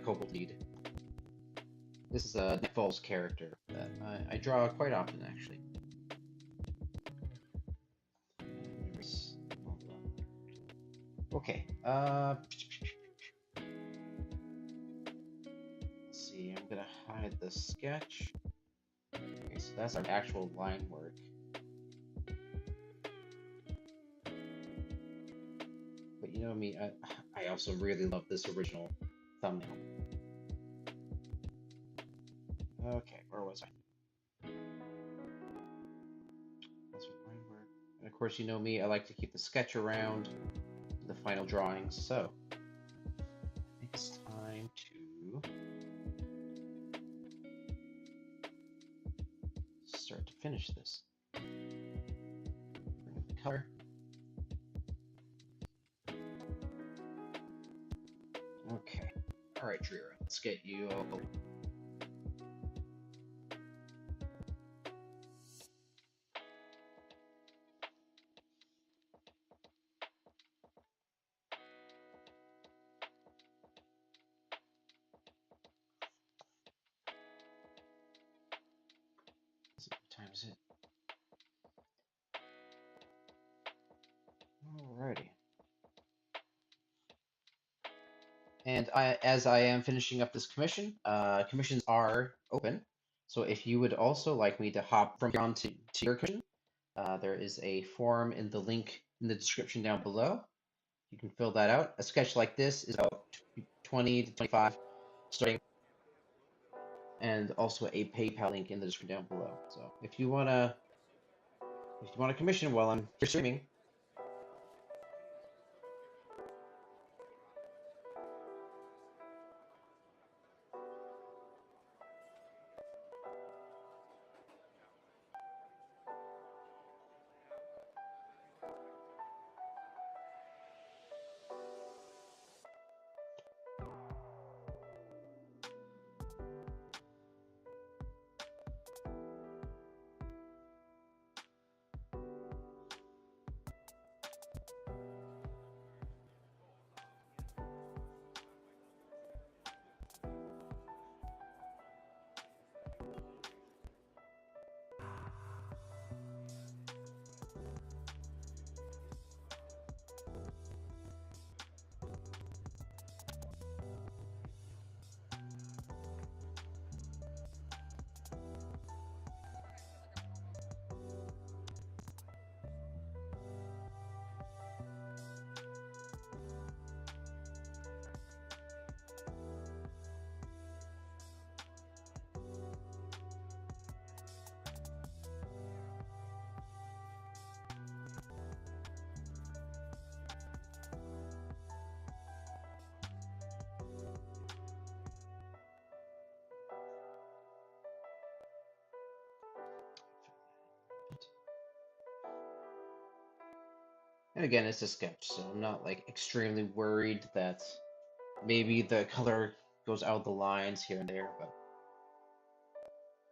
kobold lead. This is a Nick Foles character that I draw quite often, actually. Okay. Let's see. I'm gonna hide the sketch. Okay, so that's our actual line work. But you know me, I also really love this original thumbnail. Okay, where was I? That's what line work. And of course, you know me, I like to keep the sketch around the final drawings. So I think it's time to start to finish this. Bring up the color. Okay. All right, Drira, let's get you all. What time is it? Alrighty. And as I am finishing up this commission, commissions are open. So if you would also like me to hop from here on to your commission, there is a form in the link in the description down below. You can fill that out. A sketch like this is about 20 to 25 starting, and also a PayPal link in the description down below. So if you wanna commission while I'm here streaming, and again, it's a sketch, so I'm not like extremely worried that maybe the color goes out of the lines here and there, but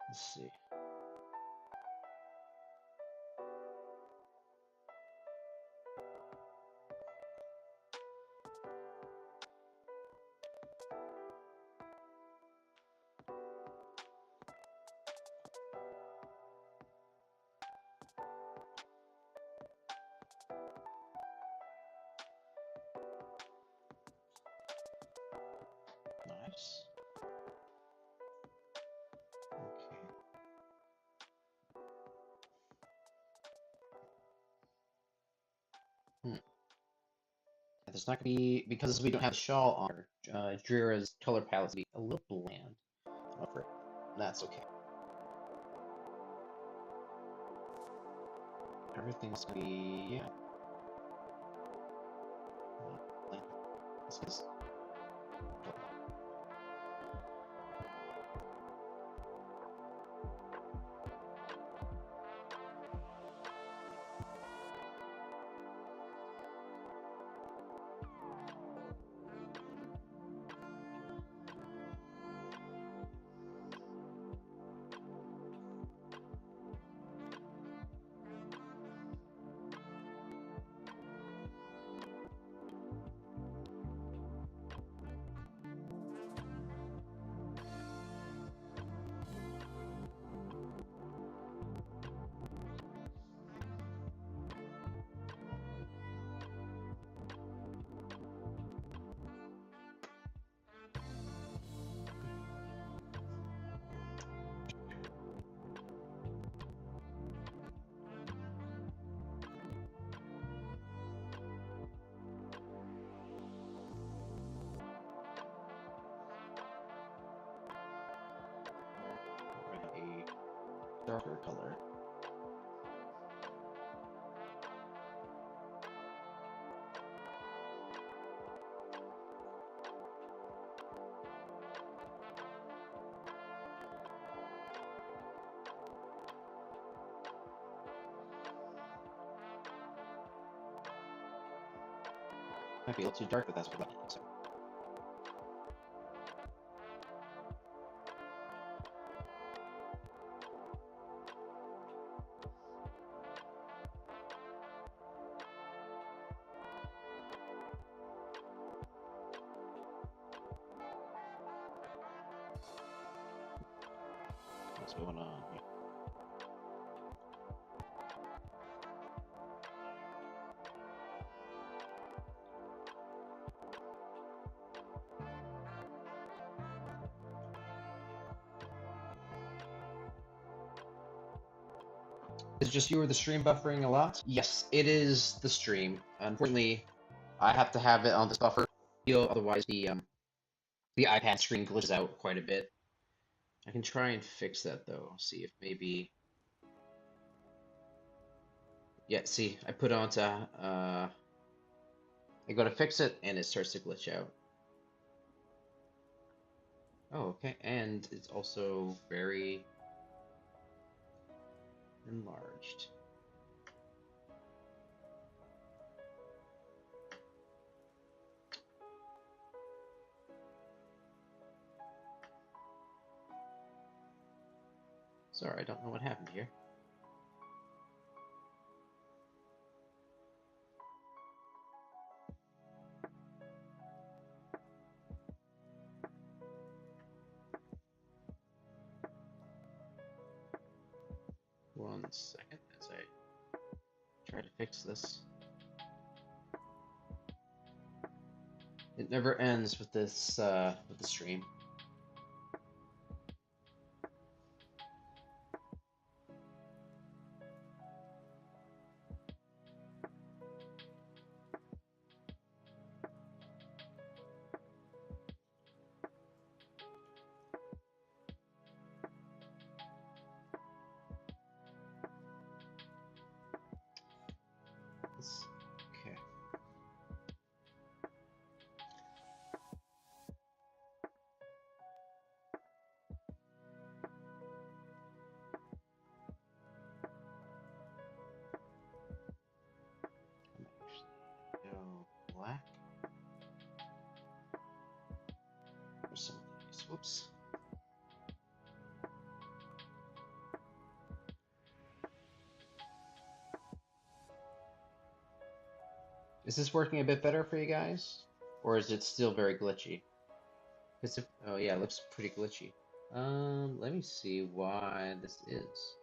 let's see. Nice. Okay. Hmm. There's not gonna be, because we don't have a shawl on her, Drira's color palette's gonna be a little bland. However, that's okay. Everything's gonna be, yeah. This is darker color. Might be a little too dark, but that's what I think. What's going on here? Is it just you or the stream buffering a lot? Yes, it is the stream. Unfortunately, I have to have it on this buffer. Otherwise, the iPad screen glitches out quite a bit. I can try and fix that though. See if maybe. Yeah, see, I put onto I go to fix it and it starts to glitch out. Oh, okay, and it's also very enlarged. Sorry, I don't know what happened here. One second as I try to fix this. It never ends with this with the stream. Okay. Go black. Or some of these. Whoops. Is this working a bit better for you guys? Or is it still very glitchy? Oh yeah, it looks pretty glitchy. Let me see why this is.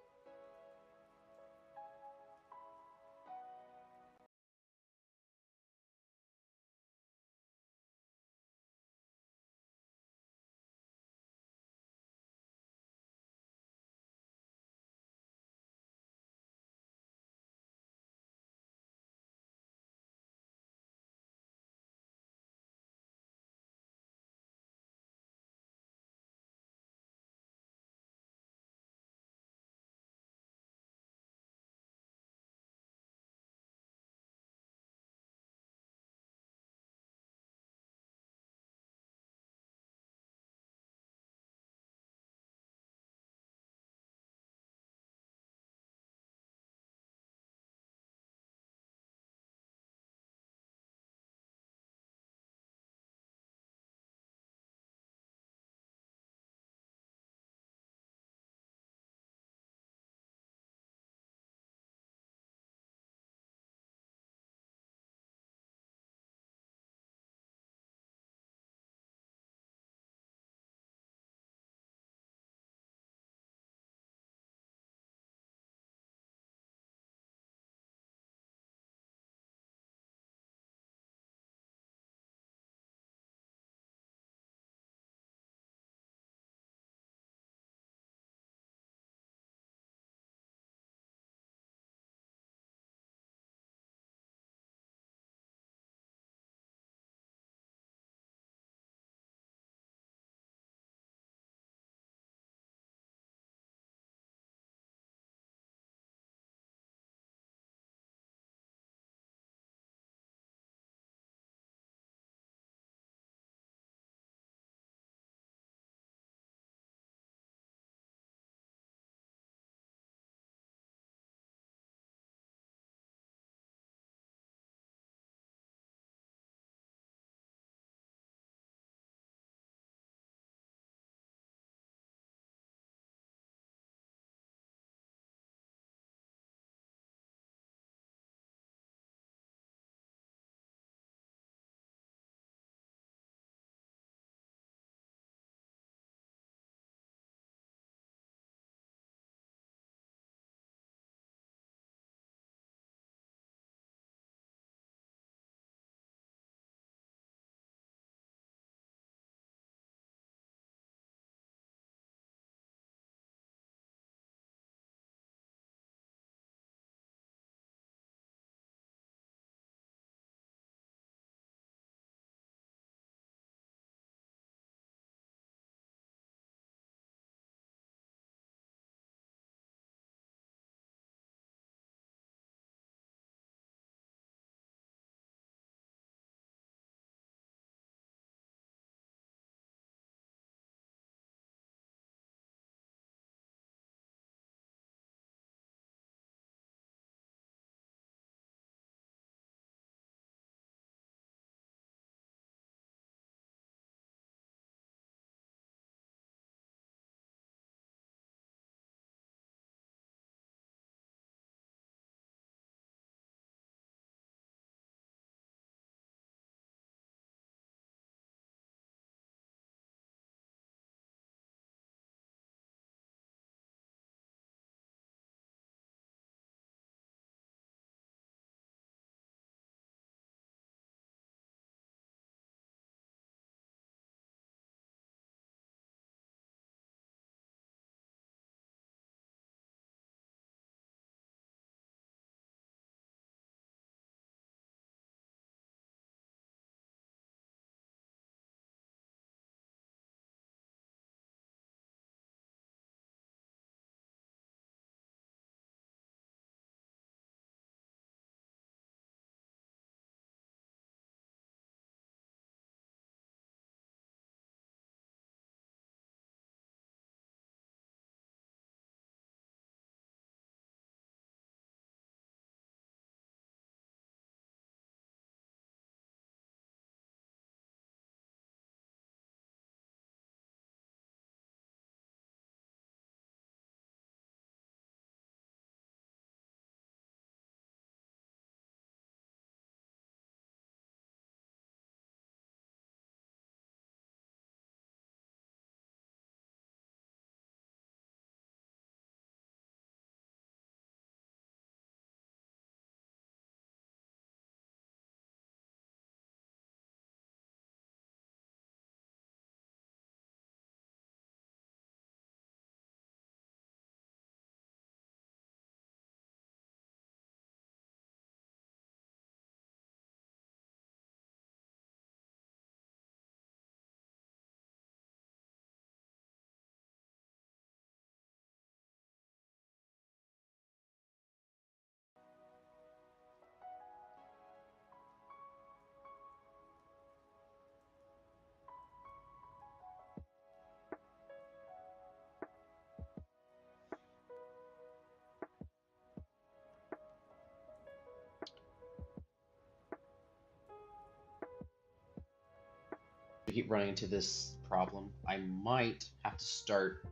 keep running into this problem, I might have to start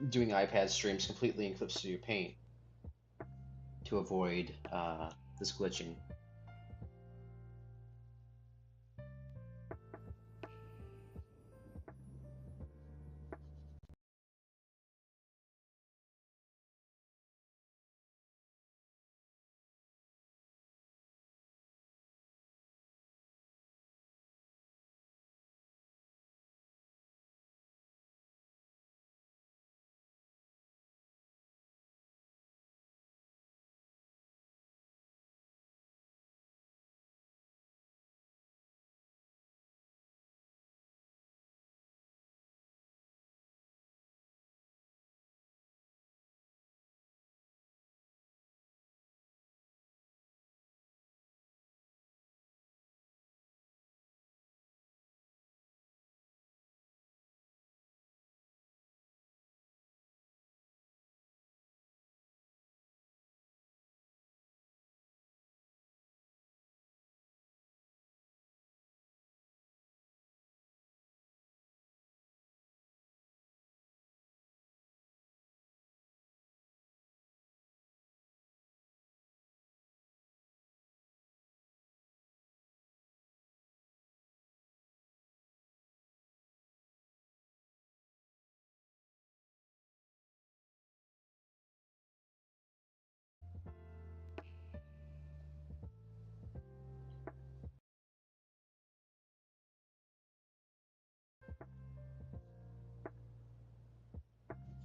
doing iPad streams completely in Clip Studio Paint to avoid this glitching.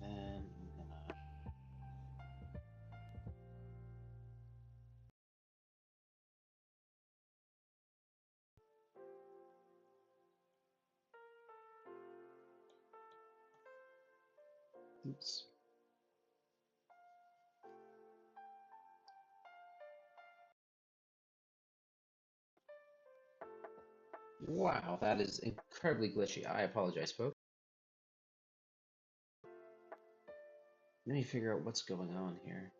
Then I'm gonna oops. Wow, that is incredibly glitchy. I apologize, folks. Let me figure out what's going on here.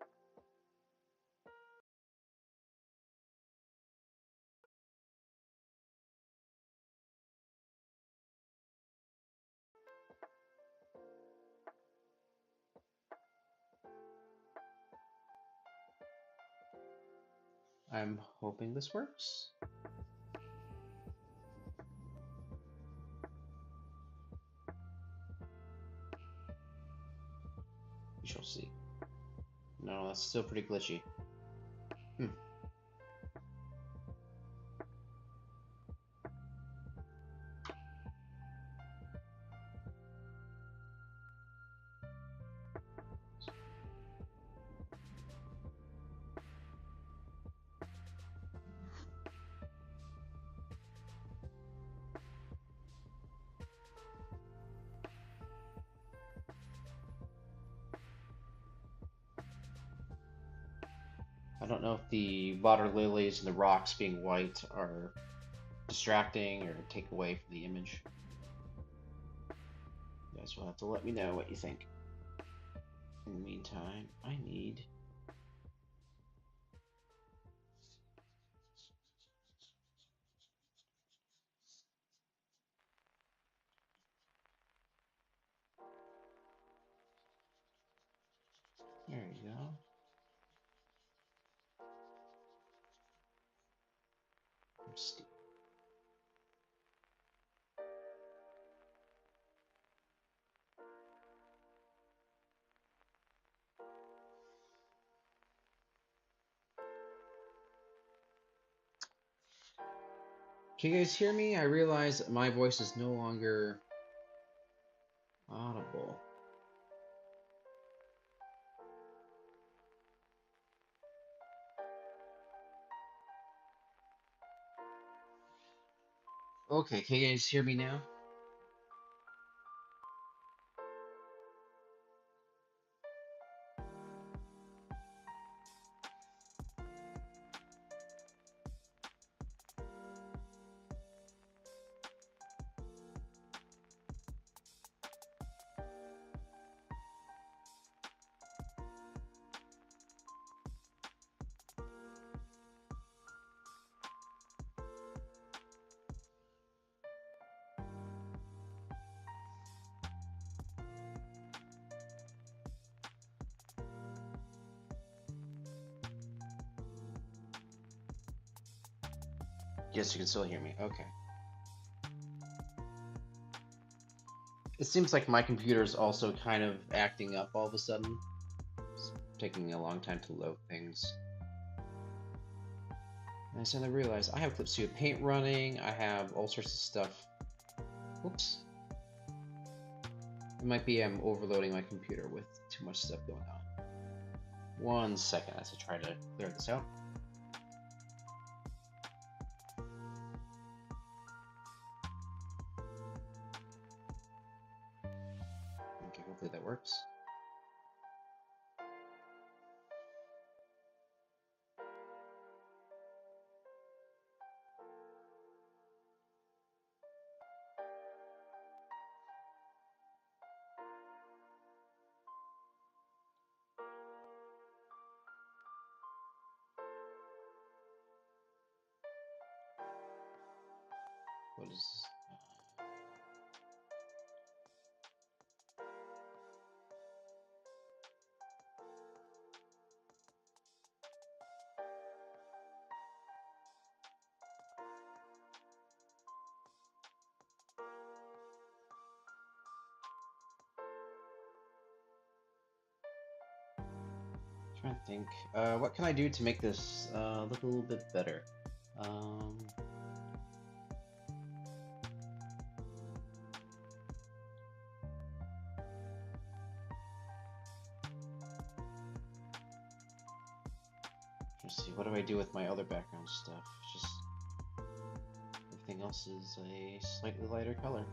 I'm hoping this works. We shall see. No, that's still pretty glitchy. Hmm. I don't know if the water lilies and the rocks being white are distracting or take away from the image. You guys will have to let me know what you think. In the meantime, I need there you go. Can you guys hear me? I realize that my voice is no longer audible. Okay, can you guys hear me now? Yes, you can still hear me. Okay. It seems like my computer is also kind of acting up all of a sudden. It's taking a long time to load things. And I suddenly realized I have Clip Studio Paint running. I have all sorts of stuff. Oops. It might be I'm overloading my computer with too much stuff going on. 1 second as I try to clear this out. Okay, hopefully that works. What is this? Trying to think. What can I do to make this look a little bit better? Let's see, what do I do with my other background stuff? Just everything else is a slightly lighter color.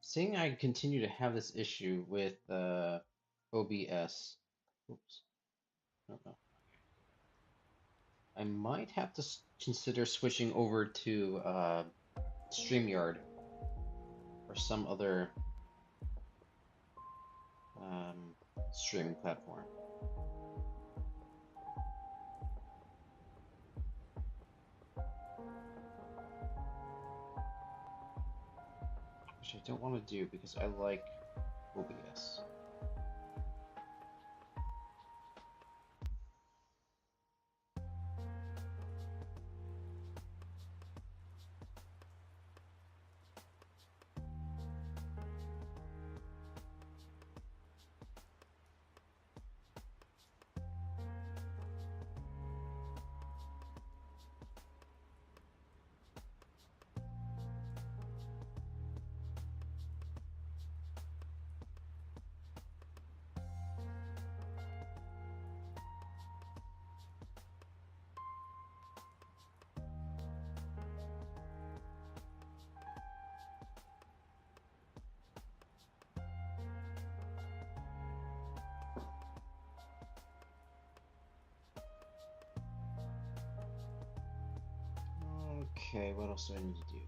Seeing I continue to have this issue with OBS, oops, I don't know. I might have to consider switching over to StreamYard or some other streaming platform. Which I don't want to do because I like OBS. Okay, what else do I need to do?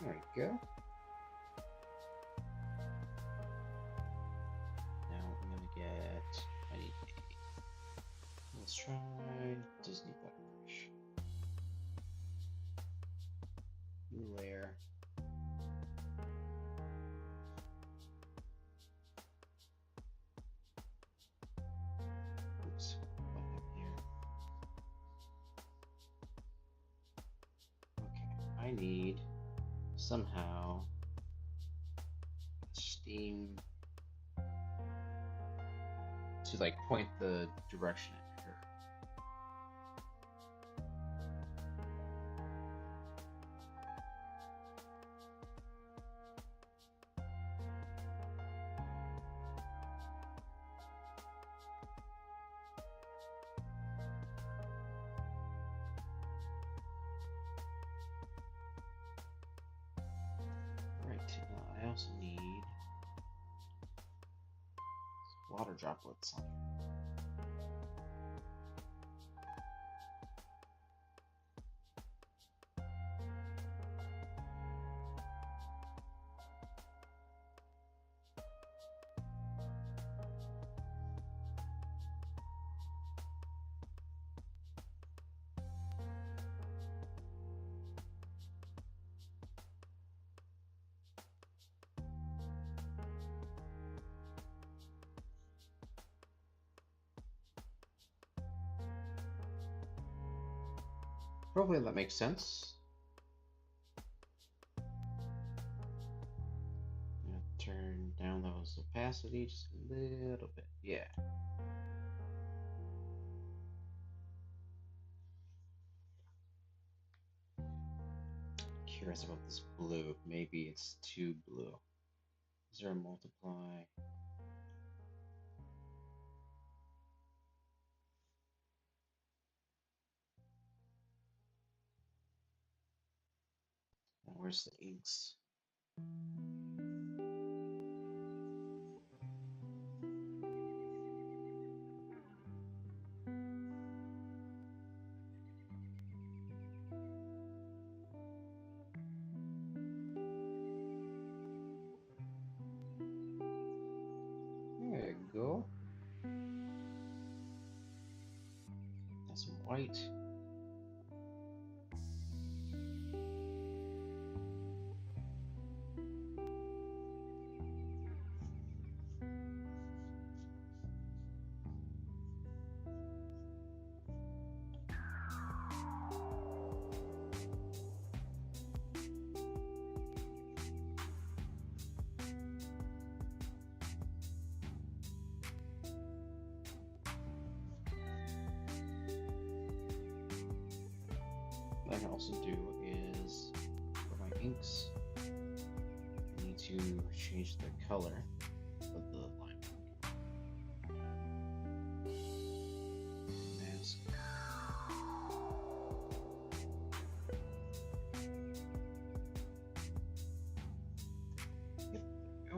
There we go. Now I'm gonna get. I need. Let's try Disney Butterbrush. New layer. Oops. What happened here? Okay, I need somehow steam to like point the direction at her. water droplets on here. Hopefully that makes sense. I'm gonna turn down those opacity just a little bit. Yeah. Curious about this blue. Maybe it's too blue. Is there a multiply? Where's the inks? There you go. That's some white. What I can also do is for my inks, I need to change the color of the line mask. Yep, there we go.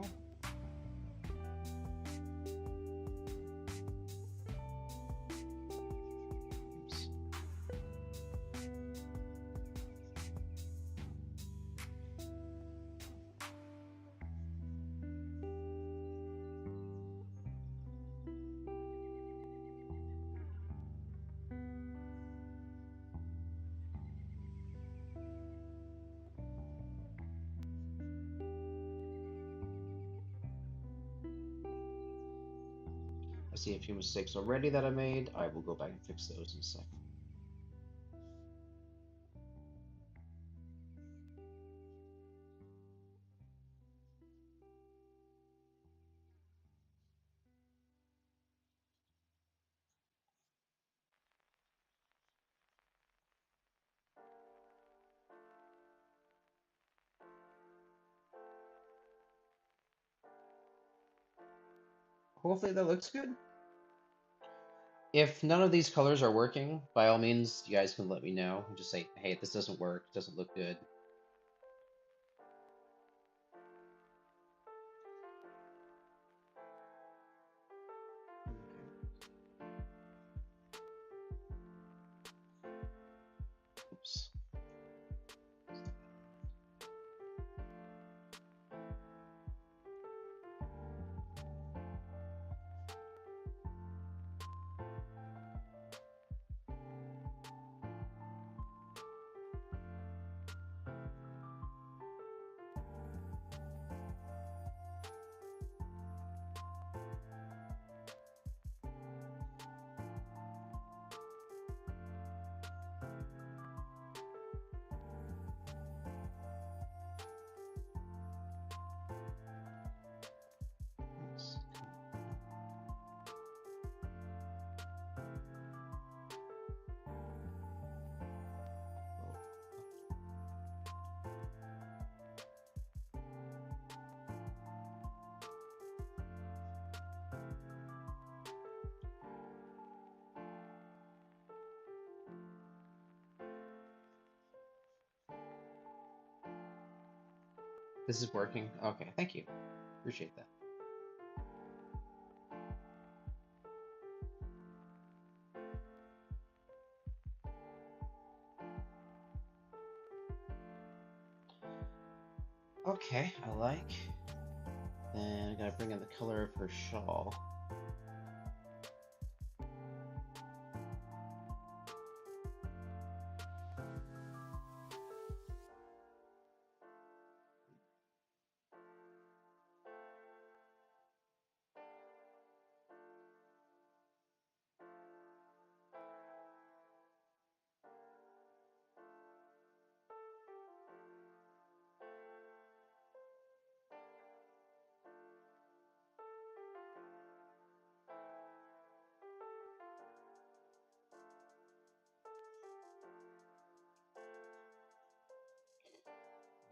Oops. I see a few mistakes already that I made. I will go back and fix those in a second. Hopefully that looks good. If none of these colors are working, by all means, you guys can let me know. Just say, hey, this doesn't work, doesn't look good. Oops. Oops. This is working? Okay, thank you. Appreciate that. Okay, I like. Then I gotta bring in the color of her shawl.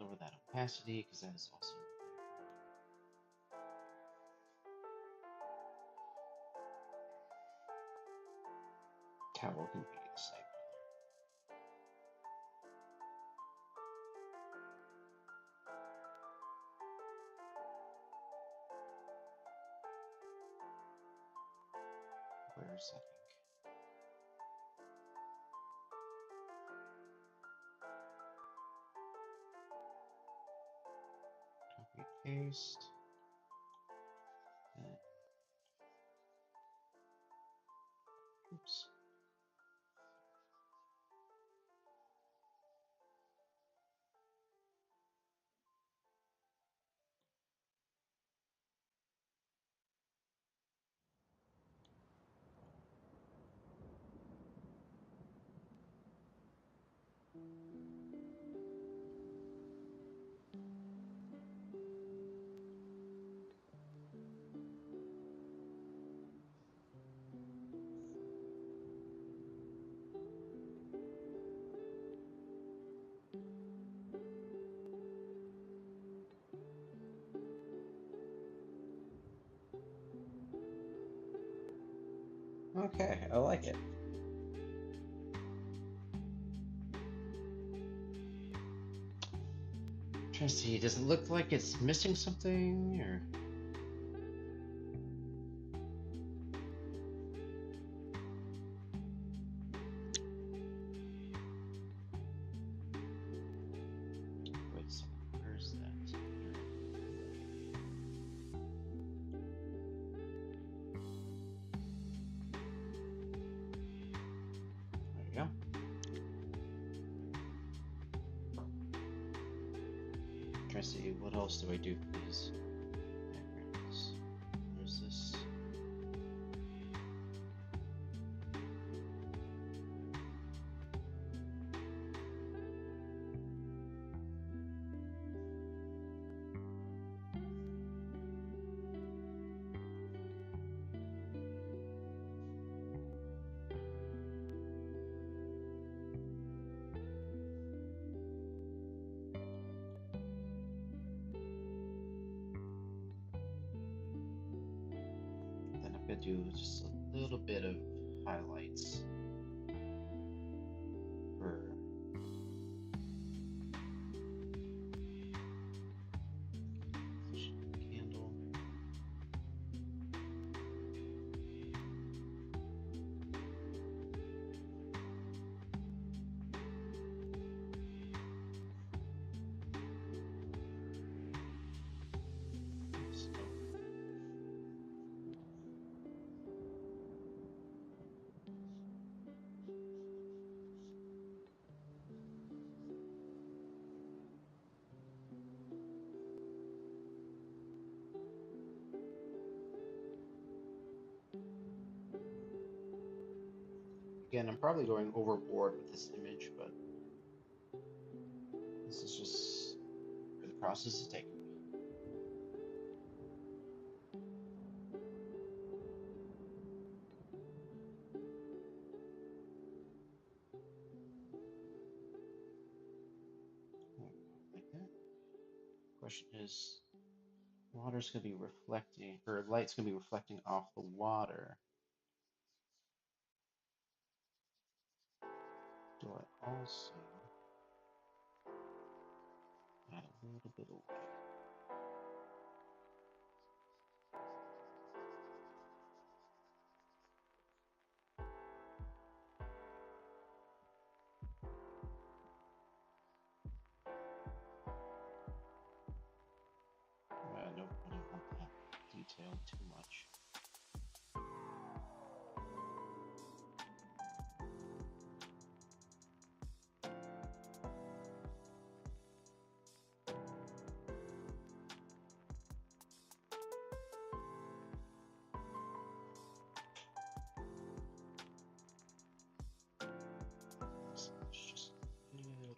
Lower that opacity because that is also in the background. Towel can be the same color. Where's that ink? Copy paste. And, oops. Okay, I like it. Trying to see, does it look like it's missing something or? Wait a second, where's that? There you go. Trying to see what else do I do for these backgrounds. There's this. Then I'm gonna do just a little bit of highlights for candle. Oops. Again, I'm probably going overboard with this image, but this is just where the process is taking me. Like that. Question is, water's gonna be reflecting, or light's gonna be reflecting off the water. Do I also add a little bit of white? detail too much. Just a little.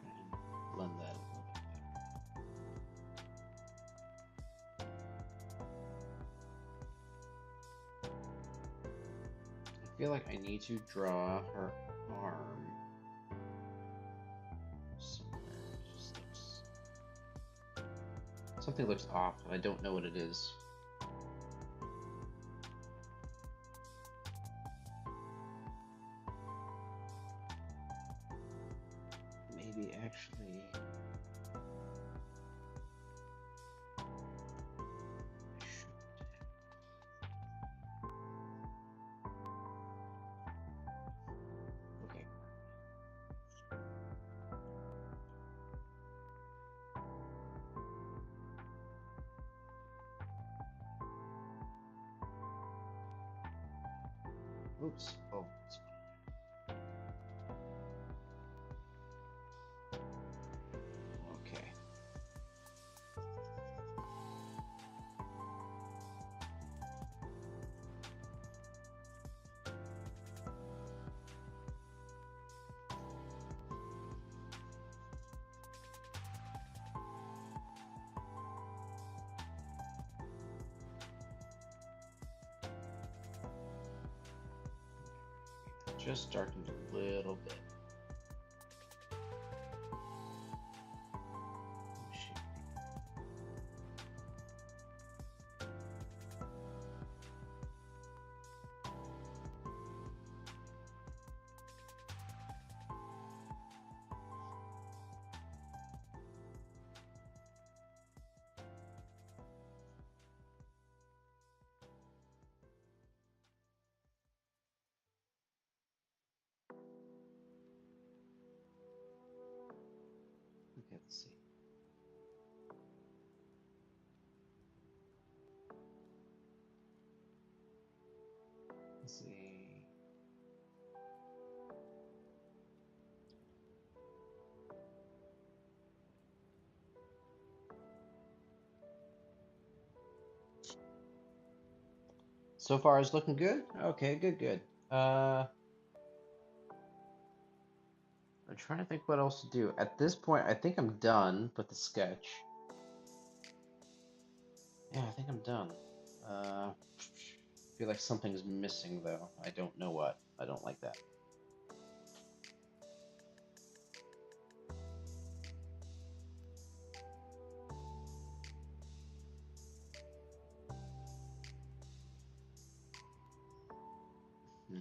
Try and blend that a little bit better. I feel like I need to draw her arm somewhere. It just looks, something looks off, and I don't know what it is. Maybe actually I should. Okay. Oops. Oh, it's okay. Just darkened a little bit. Oh, shit. Okay, let's see. Let's see. So far, it's looking good. Okay, good. I'm trying to think what else to do. At this point, I think I'm done with the sketch. Yeah, I think I'm done. I feel like something's missing though. I don't know what. I don't like that. Hmm.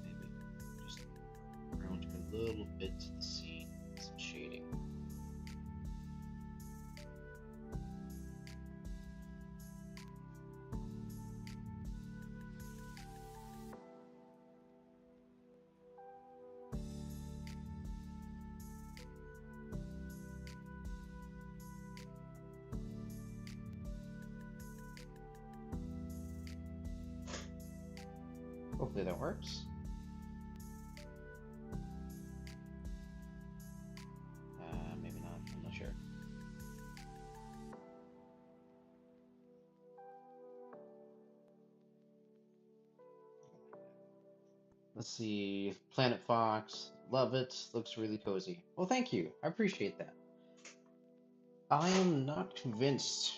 Maybe just round a little bit to the scene, some shading. Hopefully that works. Let's see. Planet Fox. Love it. Looks really cozy. Well, thank you. I appreciate that. I am not convinced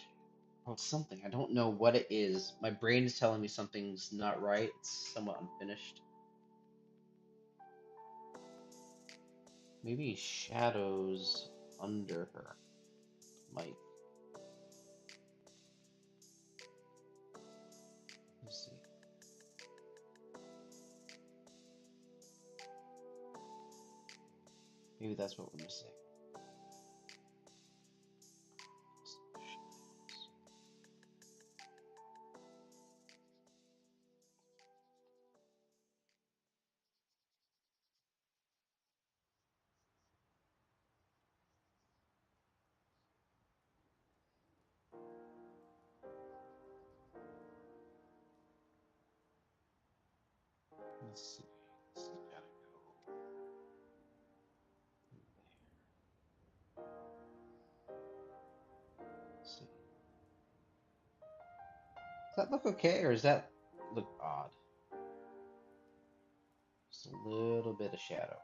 about something. I don't know what it is. My brain is telling me something's not right. It's somewhat unfinished. Maybe shadows under her might. Let's see. Maybe that's what we're missing. Let's see. This has gotta go in there. Let's see. Does that look okay, or does that look odd? Just a little bit of shadow.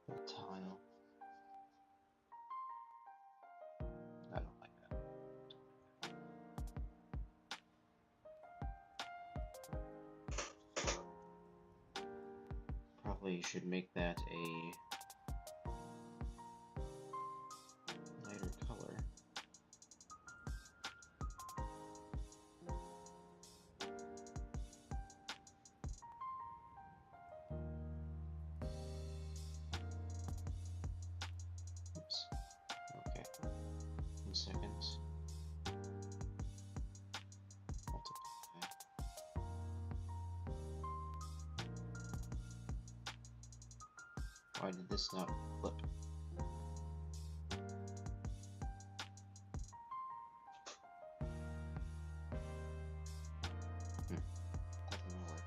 Little tile. I don't like that. Probably should make that a lighter color. Oops. Okay. 1 second. Multiply. Why did this not flip? Doesn't work.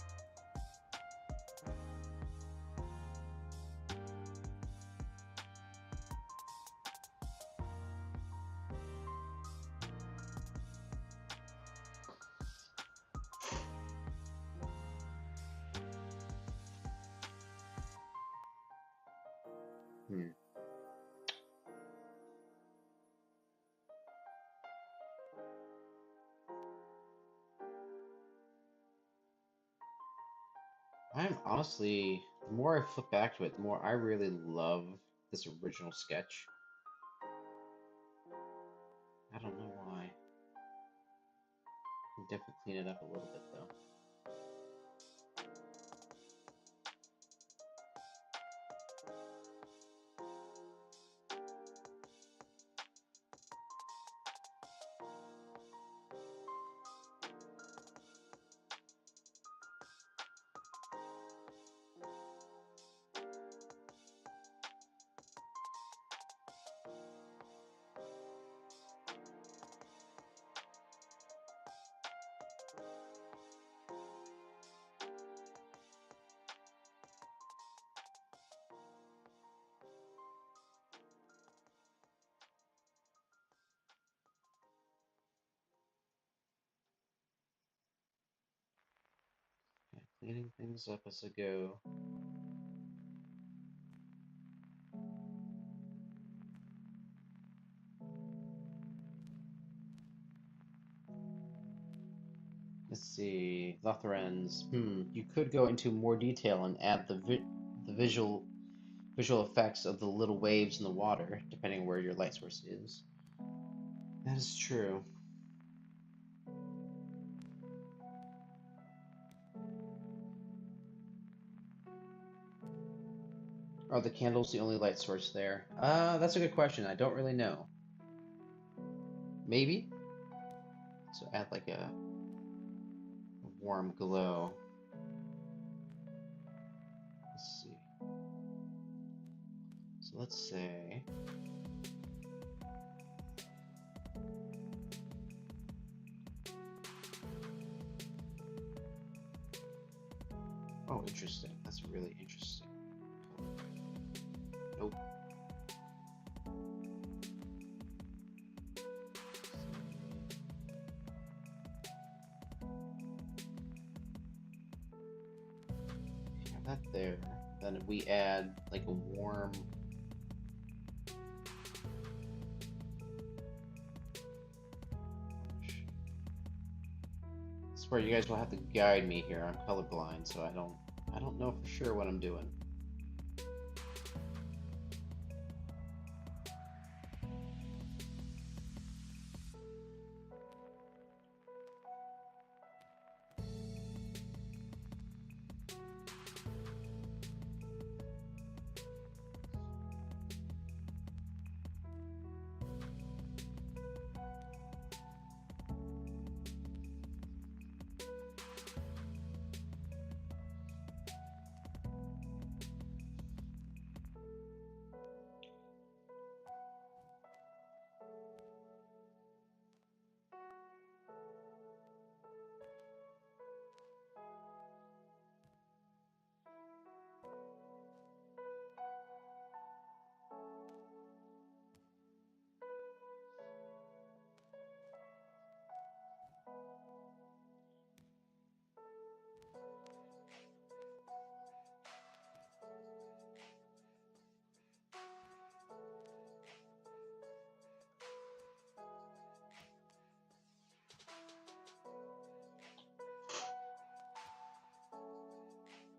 I'm honestly, the more I flip back to it, the more I really love this original sketch. I don't know why. Can definitely clean it up a little bit though. Okay, cleaning things up as I go. Let's see, Lothrens. You could go into more detail and add the visual effects of the little waves in the water, depending on where your light source is. That is true. Are the candles the only light source there? That's a good question. I don't really know. Maybe. So add like a warm glow. Let's see. So let's say oh, interesting. That's really interesting. Nope. that there. Then we add like a warm. I swear you guys will have to guide me here. I'm colorblind, so I don't know for sure what I'm doing.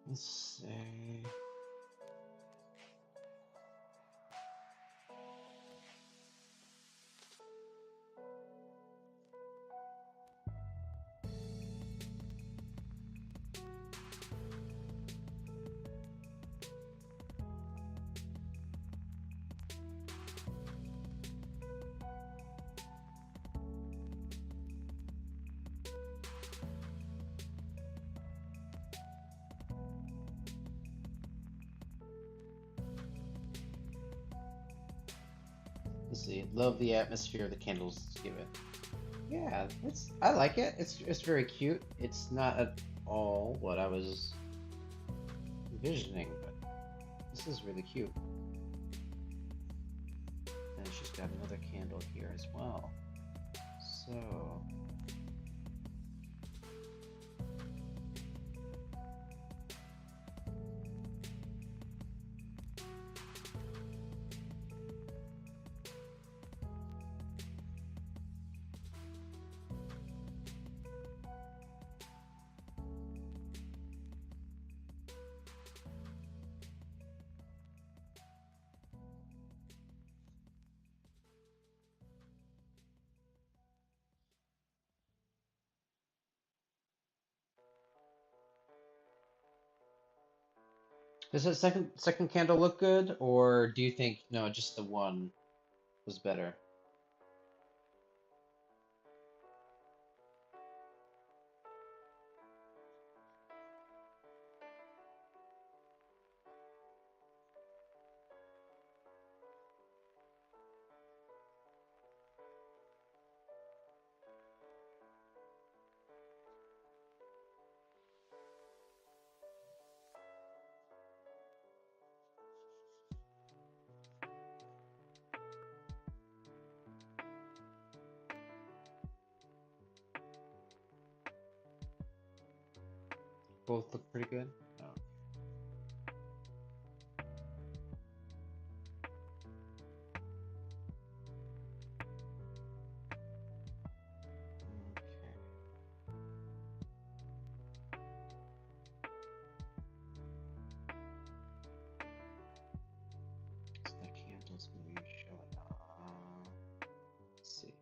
Let's say. Let's see. Love the atmosphere the candles give it. Yeah, I like it. It's very cute. It's not at all what I was envisioning, but this is really cute. And she's got another candle here as well. So does that second candle look good, or do you think no, just the one was better? Both look pretty good. Oh, okay. So the candles maybe showing up. Let's see.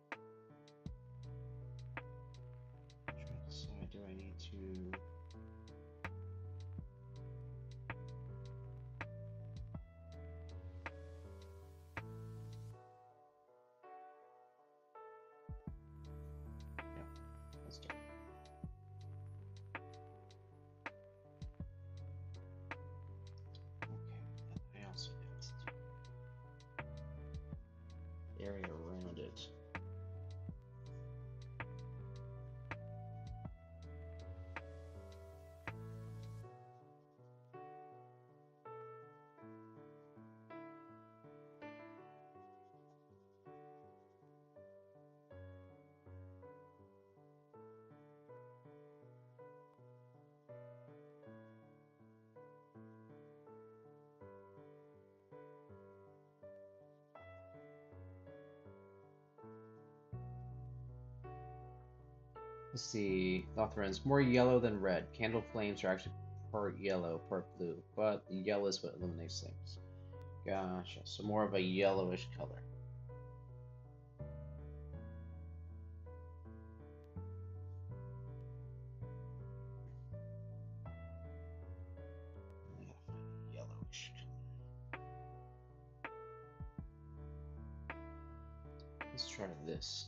Trying to decide, do I need to? Yeah, let's do it. Okay, and I also need to do the area around it. Let's see. Lothran's more yellow than red. Candle flames are actually part yellow, part blue, but the yellow is what illuminates things. Gotcha. So more of a yellowish color. I gotta find a yellowish color. Let's try this.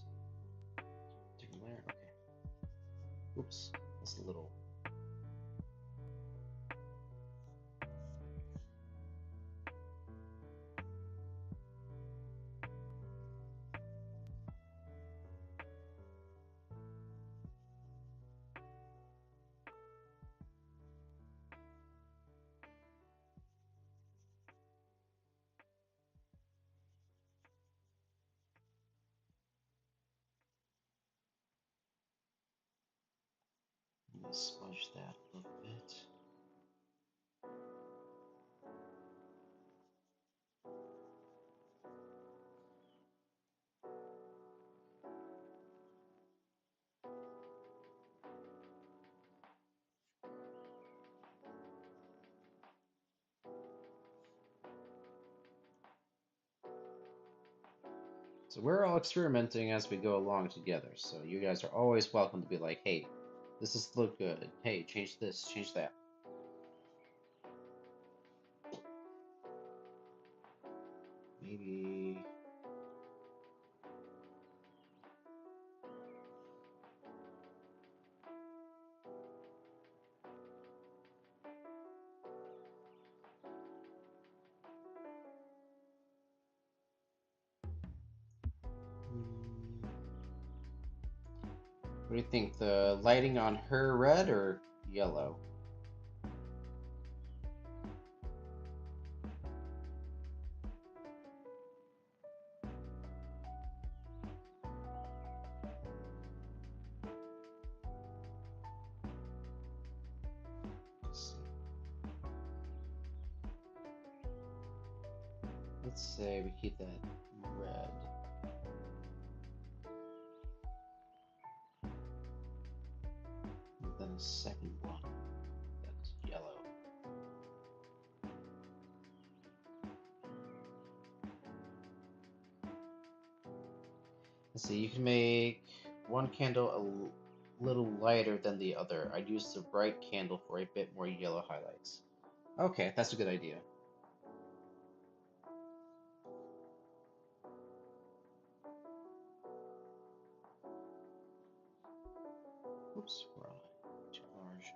Different layer. Okay. Oops. That's a little. Let's smudge that a little bit. So we're all experimenting as we go along together. So you guys are always welcome to be like, hey, this is look good. Hey, change this, change that. Maybe. What do you think? The lighting on her red or yellow? Let's see. Let's say we keep that red. And then a second one that's yellow. Let's see, you can make one candle a little lighter than the other. I'd use the bright candle for a bit more yellow highlights. Okay, that's a good idea. Oops, we're on too large.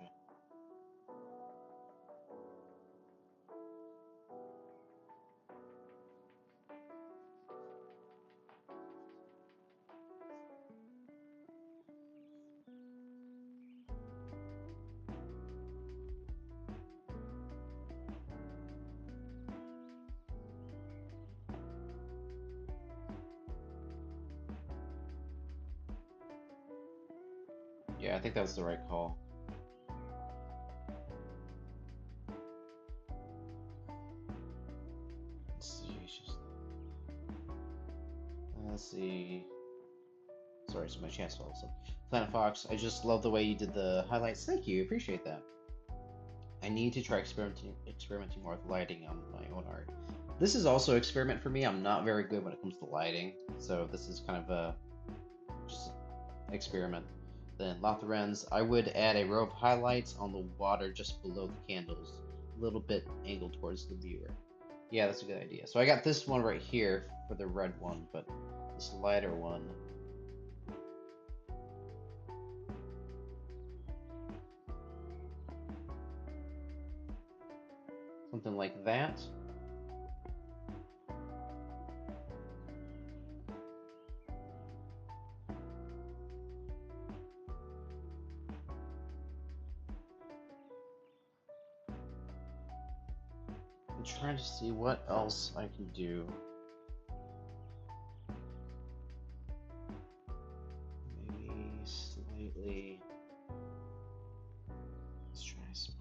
Yeah, I think that was the right call. Let's see, let's see. Sorry, it's my chance also. Planet Fox, I just love the way you did the highlights. Thank you, appreciate that. I need to try experimenting more with lighting on my own art. This is also an experiment for me. I'm not very good when it comes to lighting, so this is kind of a just an experiment. Then Lotharens, I would add a row of highlights on the water just below the candles, a little bit angled towards the viewer. Yeah, that's a good idea. So I got this one right here for the red one, but this lighter one. Something like that. I'm trying to see what else I can do. Maybe slightly. Let's try smaller.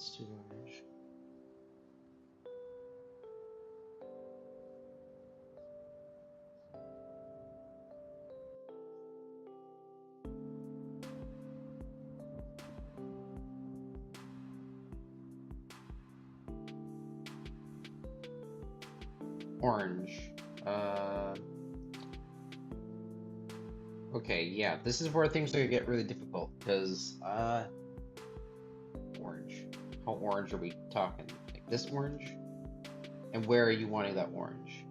Let's do orange. Orange. Okay, yeah, this is where things are gonna get really difficult, because, orange. How orange are we talking? Like this orange? And where are you wanting that orange?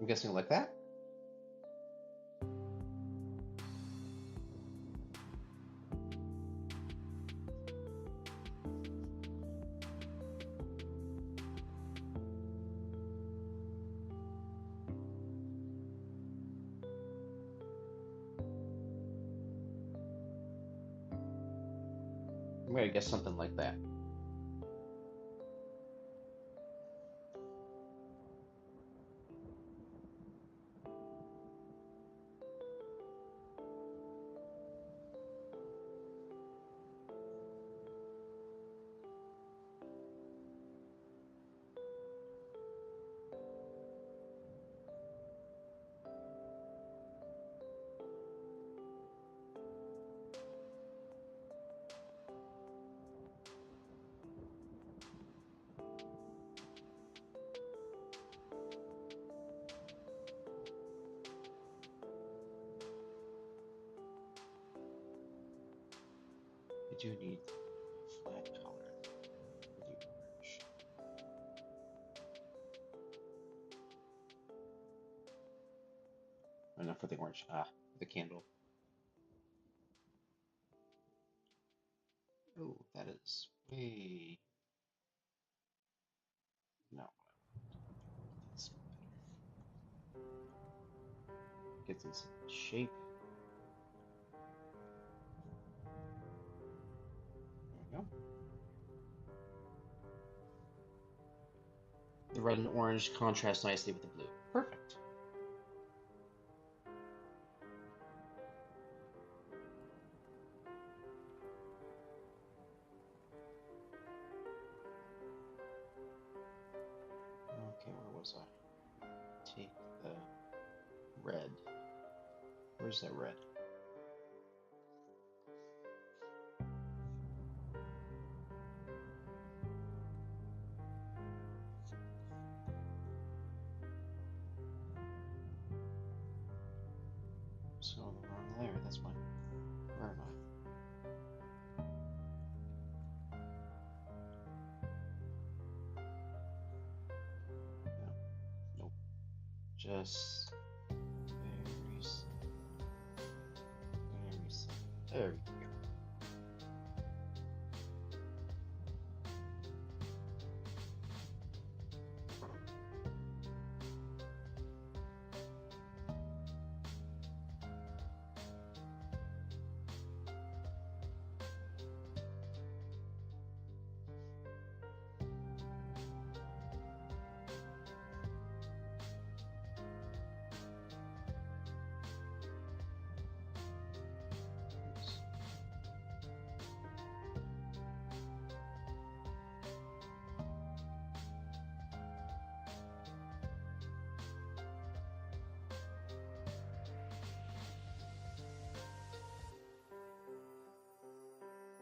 I'm guessing like that? I'm gonna guess something like that. I do need a flat color for the orange. Oh, not for the orange. The candle. Oh, that is way. No. That's better. Gets in some shape. There we go. The red and orange contrast nicely with the blue. Perfect. Okay, where was I? Take the red. Where's that red? So the wrong layer, that's why. Where am I? No, nope. Just very simple. Very simple. There we go.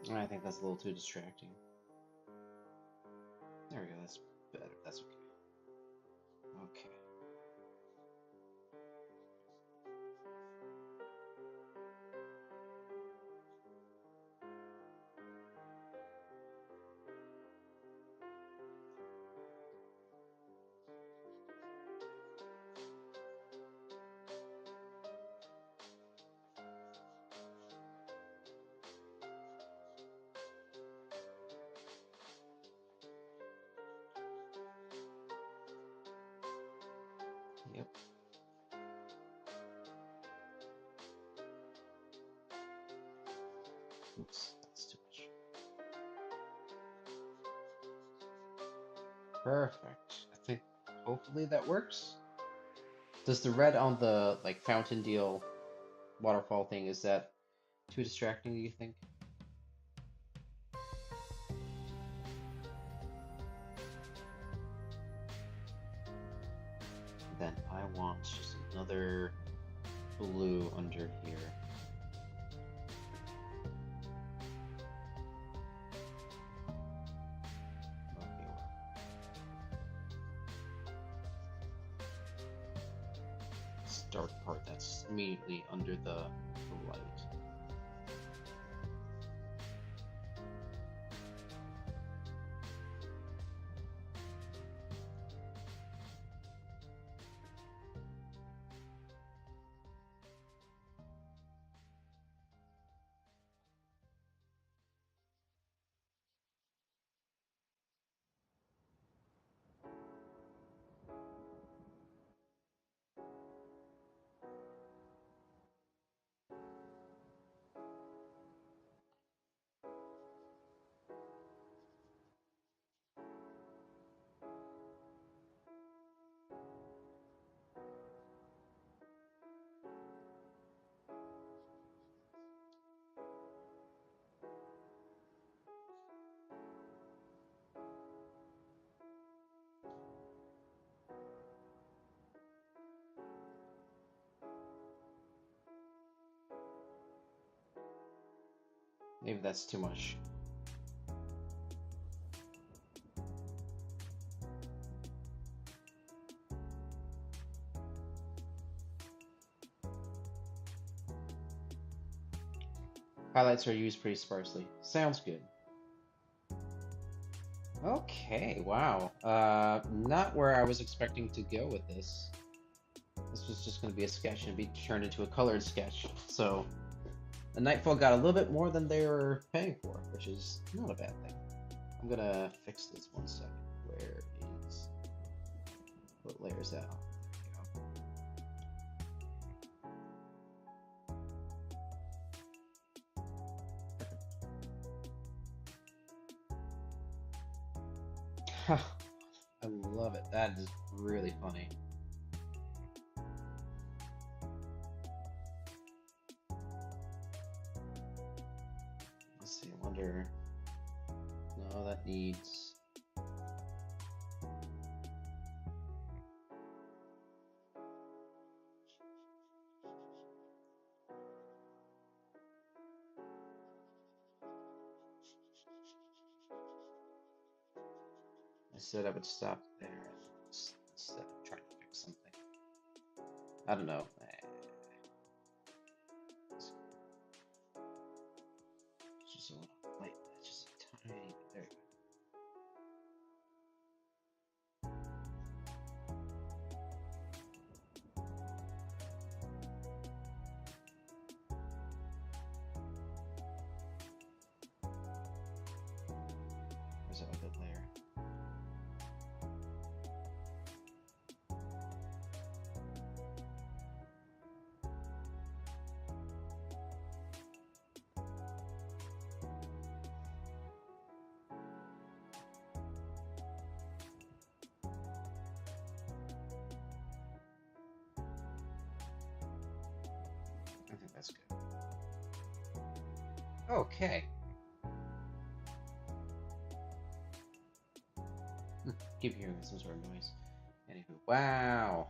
I think that's a little too distracting. There we go, that's better. That's okay. Okay. Oops, that's too much. Perfect. I think hopefully that works. Does the red on the like fountain deal waterfall thing, is that too distracting, do you think? Then I want just another blue under here. Okay, well. This dark part that's immediately under the light. Maybe that's too much. Highlights are used pretty sparsely. Sounds good. Okay, wow. Not where I was expecting to go with this. This was just going to be a sketch and be turned into a colored sketch. So, the Nightfall got a little bit more than they were paying for, which is not a bad thing. I'm gonna fix this 1 second. Where is... What layer is that on? There we go. I love it. That is really funny. Let's see, I wonder... No, that needs... I said I would stop there instead of trying to fix something. I don't know. It's just a little light. It's just a tiny... There you go. Where's that other layer? I think that's good. Okay. Keep hearing some sort of noise. Anywho, wow.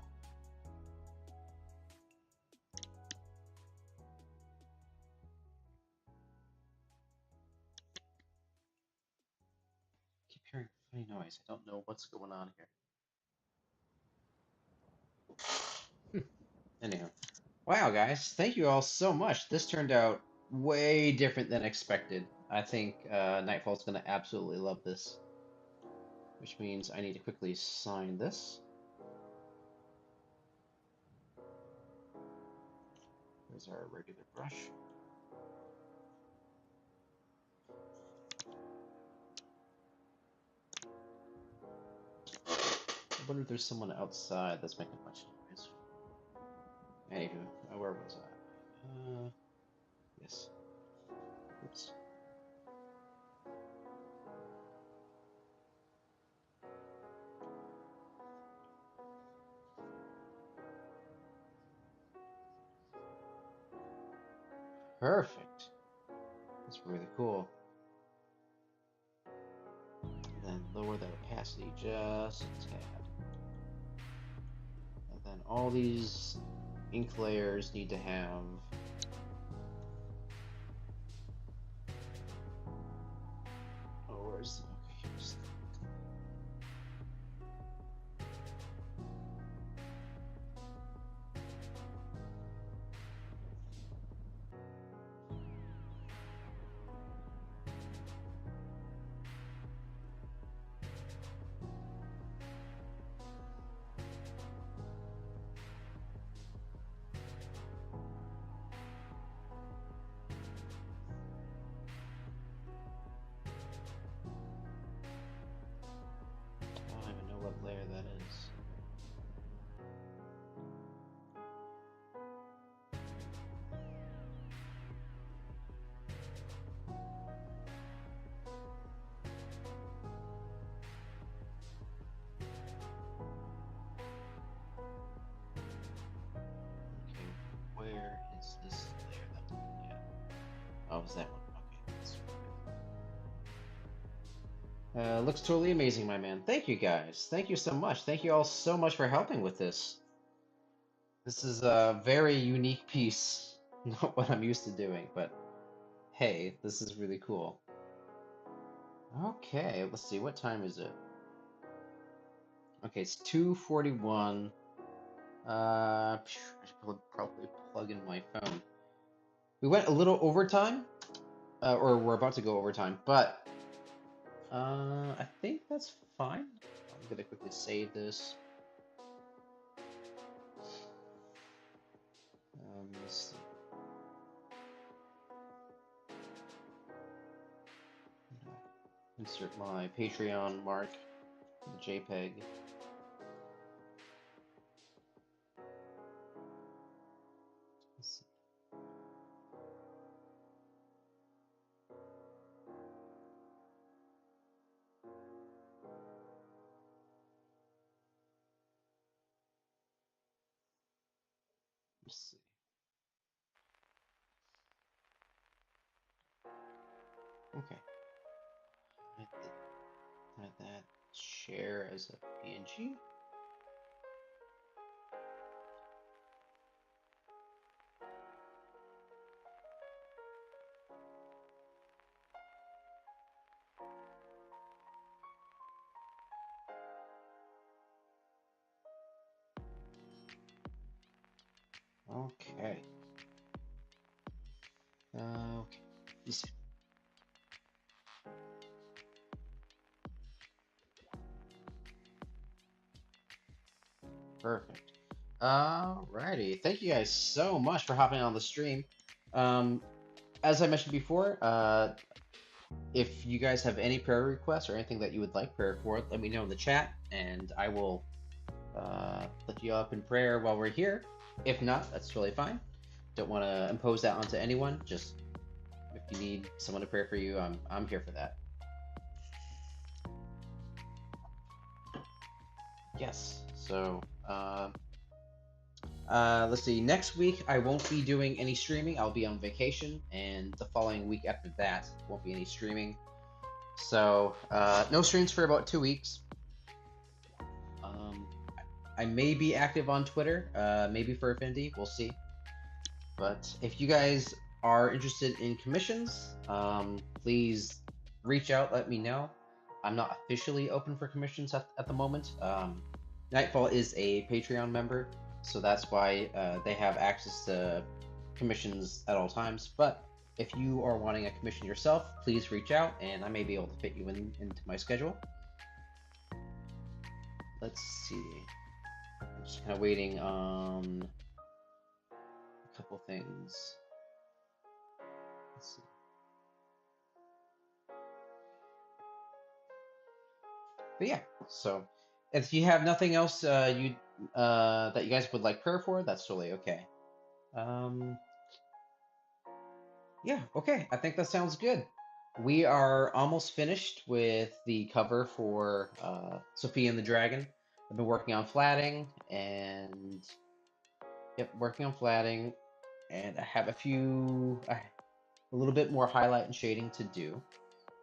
Keep hearing funny noise. I don't know what's going on here. Anyhow, wow, guys, thank you all so much. This turned out way different than expected. I think Nightfall's gonna absolutely love this, which means I need to quickly sign this. There's our regular brush. I wonder if there's someone outside that's making a bunch of noise. Anywho, where was I? Yes. Oops. Perfect. That's really cool. And then lower the opacity just a tad. And then all these ink layers need to have where's okay, here's I don't even know what layer that is. Okay, where is this layer that I'm looking at? Oh, is that one? Okay. Looks totally amazing, my man. Thank you guys. Thank you so much. Thank you all so much for helping with this. This is a very unique piece. Not what I'm used to doing, but hey, this is really cool. Okay, let's see. What time is it? Okay, it's 2:41. I should probably plug in my phone. We went a little overtime, or we're about to go overtime, but I think that's fine. I'm gonna quickly save this. Let's see. Insert my Patreon mark, the JPEG. Let's see. Let's see. Okay. Hide that. Share as a PNG. Okay. Okay. Let's see. Perfect. Alrighty. Thank you guys so much for hopping on the stream. Um, as I mentioned before, if you guys have any prayer requests or anything that you would like prayer for, let me know in the chat, and I will lift you up in prayer while we're here. If not, that's totally fine. Don't want to impose that onto anyone. Just if you need someone to pray for you, I'm here for that. Yes. So, let's see. Next week, I won't be doing any streaming. I'll be on vacation, and the following week after that, won't be any streaming. So, no streams for about 2 weeks. I may be active on Twitter, maybe for Affinity. We'll see. But if you guys are interested in commissions, please reach out. Let me know. I'm not officially open for commissions at the moment. Nightfall is a Patreon member, so that's why they have access to commissions at all times. But if you are wanting a commission yourself, please reach out, and I may be able to fit you into my schedule. Let's see. I'm just kind of waiting on a couple things. Let's see. But yeah, so if you have nothing else you that you guys would like prayer for, that's totally okay. Um, Yeah, okay. I think that sounds good. We are almost finished with the cover for Sophia and the Dragon. I've been working on flatting and yep, working on flatting, and I have a little bit more highlight and shading to do,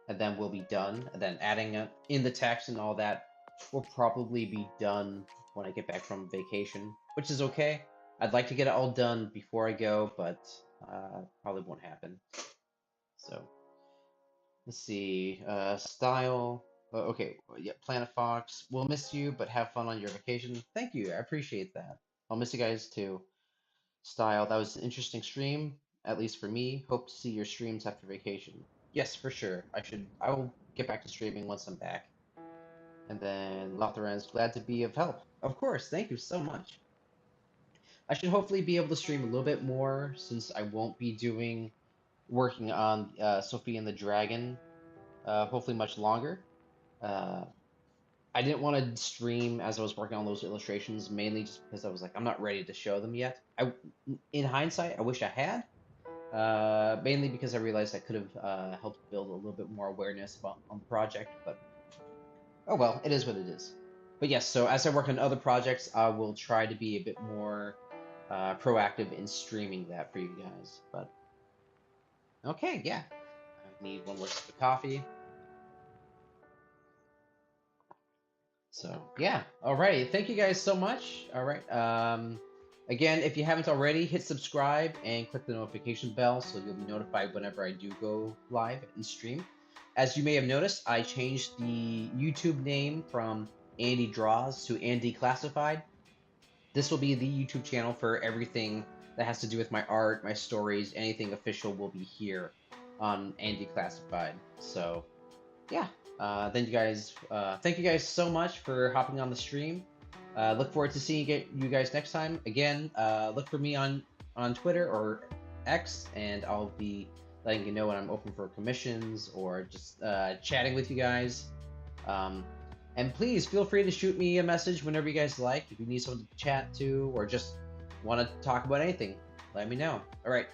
and then we'll be done. And then adding in the text and all that will probably be done when I get back from vacation, which is okay. I'd like to get it all done before I go, but probably won't happen. So. Let's see. Style. Okay. Yeah. Planet Fox. We'll miss you, but have fun on your vacation. Thank you. I appreciate that. I'll miss you guys too. Style. That was an interesting stream, at least for me. Hope to see your streams after vacation. Yes, for sure. I will get back to streaming once I'm back. And then Lothran's glad to be of help. Of course. Thank you so much. I should hopefully be able to stream a little bit more since I won't be working on Sophie and the Dragon. Hopefully much longer. Uh, I didn't want to stream as I was working on those illustrations, mainly just because I was like, I'm not ready to show them yet. In hindsight, I wish I had, mainly because I realized I could have helped build a little bit more awareness about on the project. But oh well, it is what it is. But yes, so as I work on other projects, I will try to be a bit more proactive in streaming that for you guys. But okay, yeah, I need one more sip of coffee. So yeah, all right. Thank you guys so much. All right. Again, if you haven't already, hit subscribe and click the notification bell so you'll be notified whenever I do go live and stream. As you may have noticed, I changed the YouTube name from Andy Draws to Andy Classified. This will be the YouTube channel for everything that has to do with my art, my stories, anything official will be here on Andy Classified. So yeah. Thank you guys so much for hopping on the stream. Look forward to seeing you guys next time. Again, look for me on Twitter or X, and I'll be letting you know when I'm open for commissions or just chatting with you guys. And please feel free to shoot me a message whenever you guys like. If you need someone to chat to or just want to talk about anything, let me know. All right.